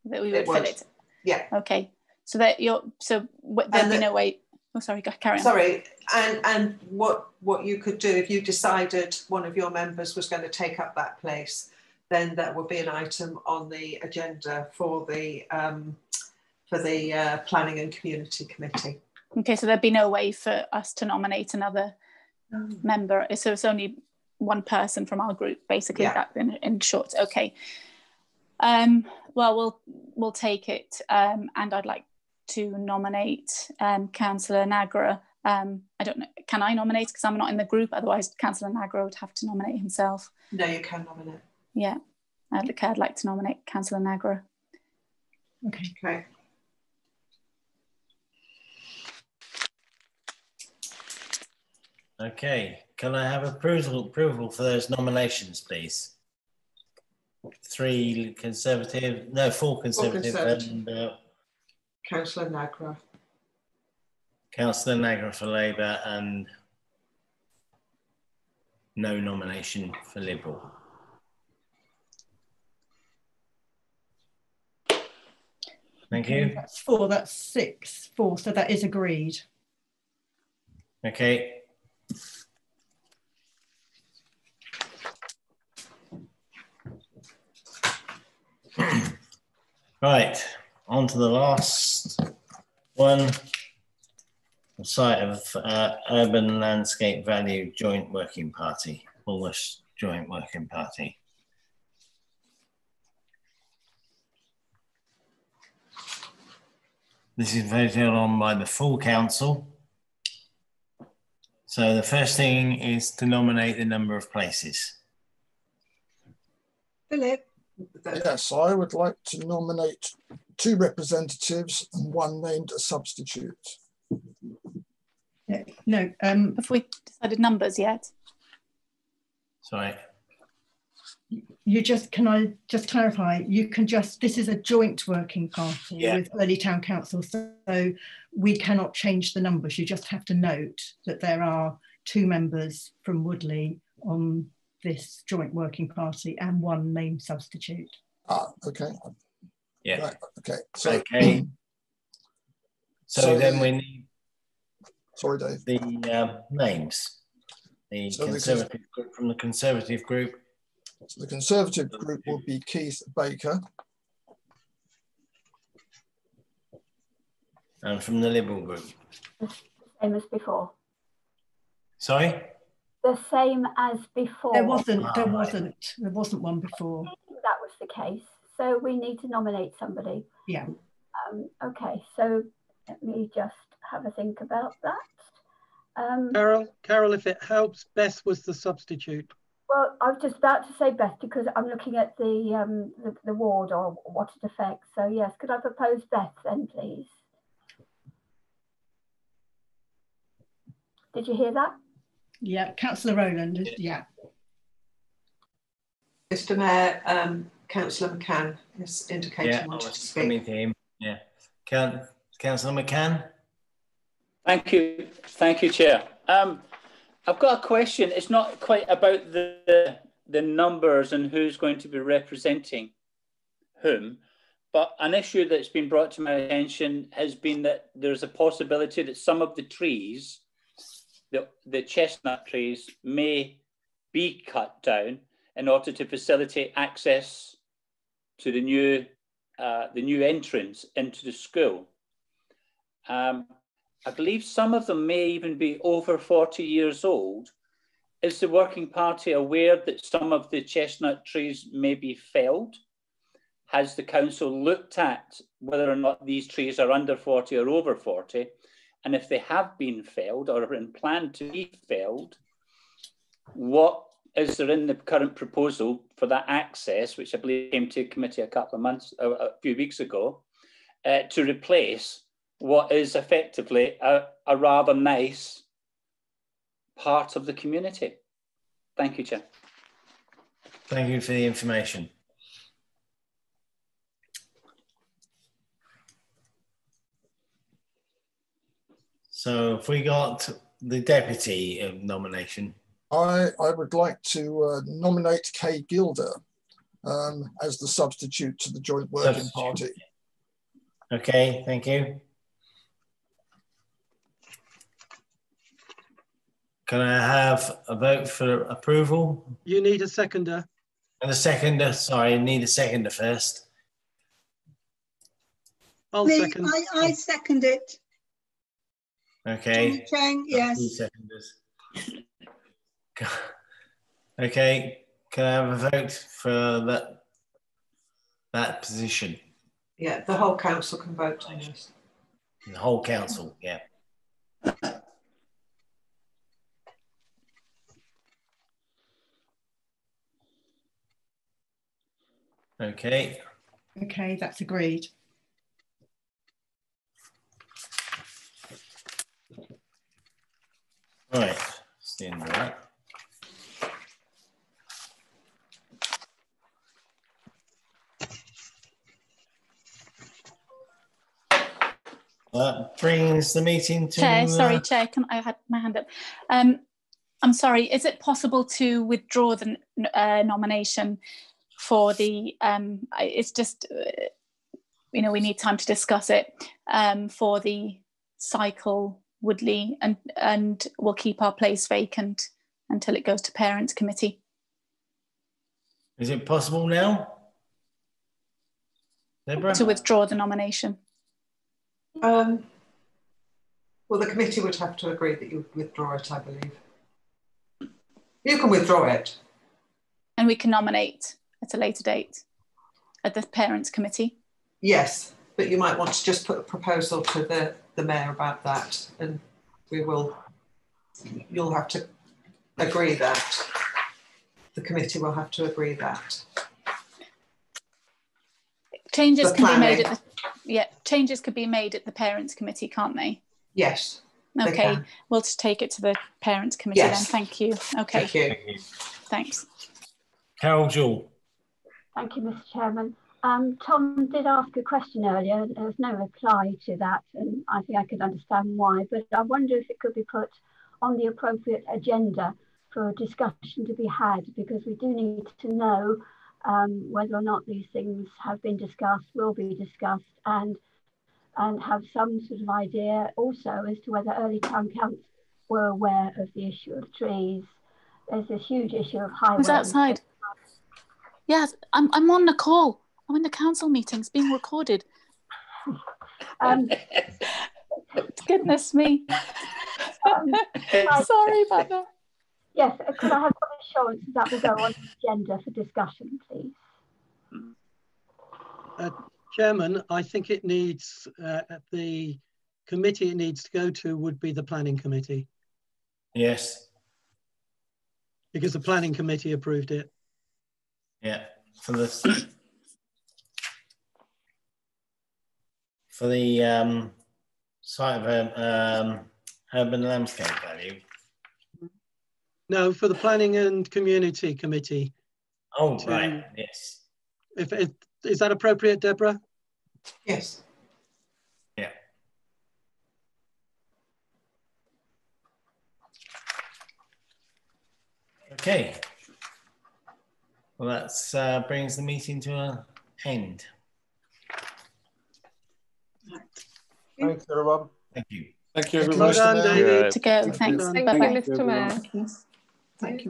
S15: That we would fill it.
S9: Yeah.
S15: Okay. So that there'd be no way. Oh, sorry. Carry on.
S9: Sorry. And what you could do if you decided one of your members was going to take up that place, then that would be an item on the agenda for the Planning and Community Committee.
S15: Okay, so there'd be no way for us to nominate another member. So it's only one person from our group, basically. Yeah. That in short. Okay. Well, we'll take it, and I'd like to nominate Councillor Nagra. I don't know, can I nominate, because I'm not in the group? Otherwise, Councillor Nagra would have to nominate himself.
S9: No, you can nominate.
S15: Yeah, I'd like to nominate Councillor Nagra.
S17: Okay.
S9: Okay.
S2: Okay, can I have approval for those nominations, please? 4 Conservative, and
S9: Councillor Nagra.
S2: Councillor Nagra for Labour and no nomination for Liberal. Thank you.
S17: That's 4, that's 6, 4, so that is agreed.
S2: Okay. Right, on to the last one. The site of Urban Landscape Value Joint Working Party, Woolwich Joint Working Party. This is voted on by the full council. So the first thing is to nominate the number of places.
S1: Philip.
S16: Yes, I would like to nominate 2 representatives and 1 named a substitute.
S17: No.
S15: Have we decided numbers yet?
S2: Sorry.
S17: You just, can I just clarify, you can just, this is a joint working party with Early Town Council, so we cannot change the numbers. You just have to note that there are 2 members from Woodley on this joint working party and 1 main substitute.
S16: Ah, okay.
S2: Yeah.
S16: Right, okay. So,
S2: okay. So then we need.
S16: Sorry, Dave.
S2: The names. The Conservative group from the Conservative group.
S16: So the Conservative group would be Keith Baker.
S2: And from the Liberal group.
S14: The same as before.
S2: Sorry?
S14: The same as before.
S17: There wasn't one before.
S14: That was the case. So we need to nominate somebody.
S17: Yeah.
S14: Okay, so let me just have a think about that.
S4: Carol, if it helps, Beth was the substitute.
S14: Well, I was just about to say Beth because I'm looking at the ward or what it affects. So yes, could I propose Beth then, please? Did you hear that?
S17: Yeah, Councillor Rowland. Yeah.
S9: Mr. Mayor, Councillor McCann is indicating.
S2: Yeah, I was coming to him. Yeah, Councillor McCann.
S12: Thank you, Chair. I've got a question. It's not quite about the numbers and who's going to be representing whom, but an issue that's been brought to my attention has been that there's a possibility that some of the trees, the chestnut trees, may be cut down in order to facilitate access to the new entrance into the school. I believe some of them may even be over 40 years old. Is the working party aware that some of the chestnut trees may be felled? Has the council looked at whether or not these trees are under 40 or over 40? And if they have been felled or are in plan to be felled, what is there in the current proposal for that access, which I believe came to committee a few weeks ago, to replace what is effectively a rather nice part of the community? Thank you, Chair.
S2: Thank you for the information. So if we got the deputy nomination.
S16: I would like to nominate Kay Gilder as the substitute to the joint working party.
S2: Okay, thank you. Can I have a vote for approval?
S4: You need a seconder.
S2: And a seconder, sorry, I need a seconder first.
S4: I'll second.
S1: I second it.
S2: Okay.
S1: Chang, yes.
S2: 2 seconders. Okay, can I have a vote for that position?
S9: Yeah, the whole council can vote on this.
S2: The whole council, yeah. Okay.
S17: Okay, that's agreed.
S2: All right, stand by that. That brings the meeting to...
S15: Chair, sorry, Chair, I had my hand up. I'm sorry, is it possible to withdraw the nomination for the, it's just, we need time to discuss it, for the cycle Woodley, and we'll keep our place vacant until it goes to Parents Committee.
S2: Is it possible now, Deborah?
S15: To withdraw the nomination?
S9: Well, the committee would have to agree that you would withdraw it, I believe. You can withdraw it.
S15: And we can nominate at a later date at the Parents Committee?
S9: Yes, but you might want to just put a proposal to the mayor about that, and you'll have to agree that. The committee will have to agree that.
S15: Changes can be made at the changes could be made at the Parents Committee, can't they?
S9: Yes.
S15: Okay, we'll just take it to the Parents Committee then. Thank you. Okay.
S9: Thank you.
S15: Thanks.
S2: Carol Jewell.
S14: Thank you, Mr. Chairman. Tom did ask a question earlier. There was no reply to that, and I think I could understand why, but I wonder if it could be put on the appropriate agenda for a discussion to be had, because we do need to know whether or not these things have been discussed, will be discussed, and have some sort of idea also as to whether early town councils were aware of the issue of trees. There's this huge issue of highways.
S15: Who's outside? Yes, I'm on the call. I'm in the council meeting. It's being recorded. Goodness me. Sorry about that.
S14: Yes, could I have some assurance that will go on the agenda for discussion, please?
S4: Chairman, I think it needs, the committee it needs to go to would be the Planning Committee.
S2: Yes.
S4: Because the Planning Committee approved it.
S2: Yeah, for the site of urban landscape value.
S4: No, for the Planning and Community Committee.
S2: Oh, right, yes.
S4: Is that appropriate, Deborah?
S9: Yes.
S2: Yeah. Okay. Well, that brings the meeting to an end.
S6: Thanks, everyone.
S2: Thank you.
S6: Thank you,
S4: everyone.
S15: To go. Thanks.
S8: Thank you, Mr. Mayor.
S14: Thank you very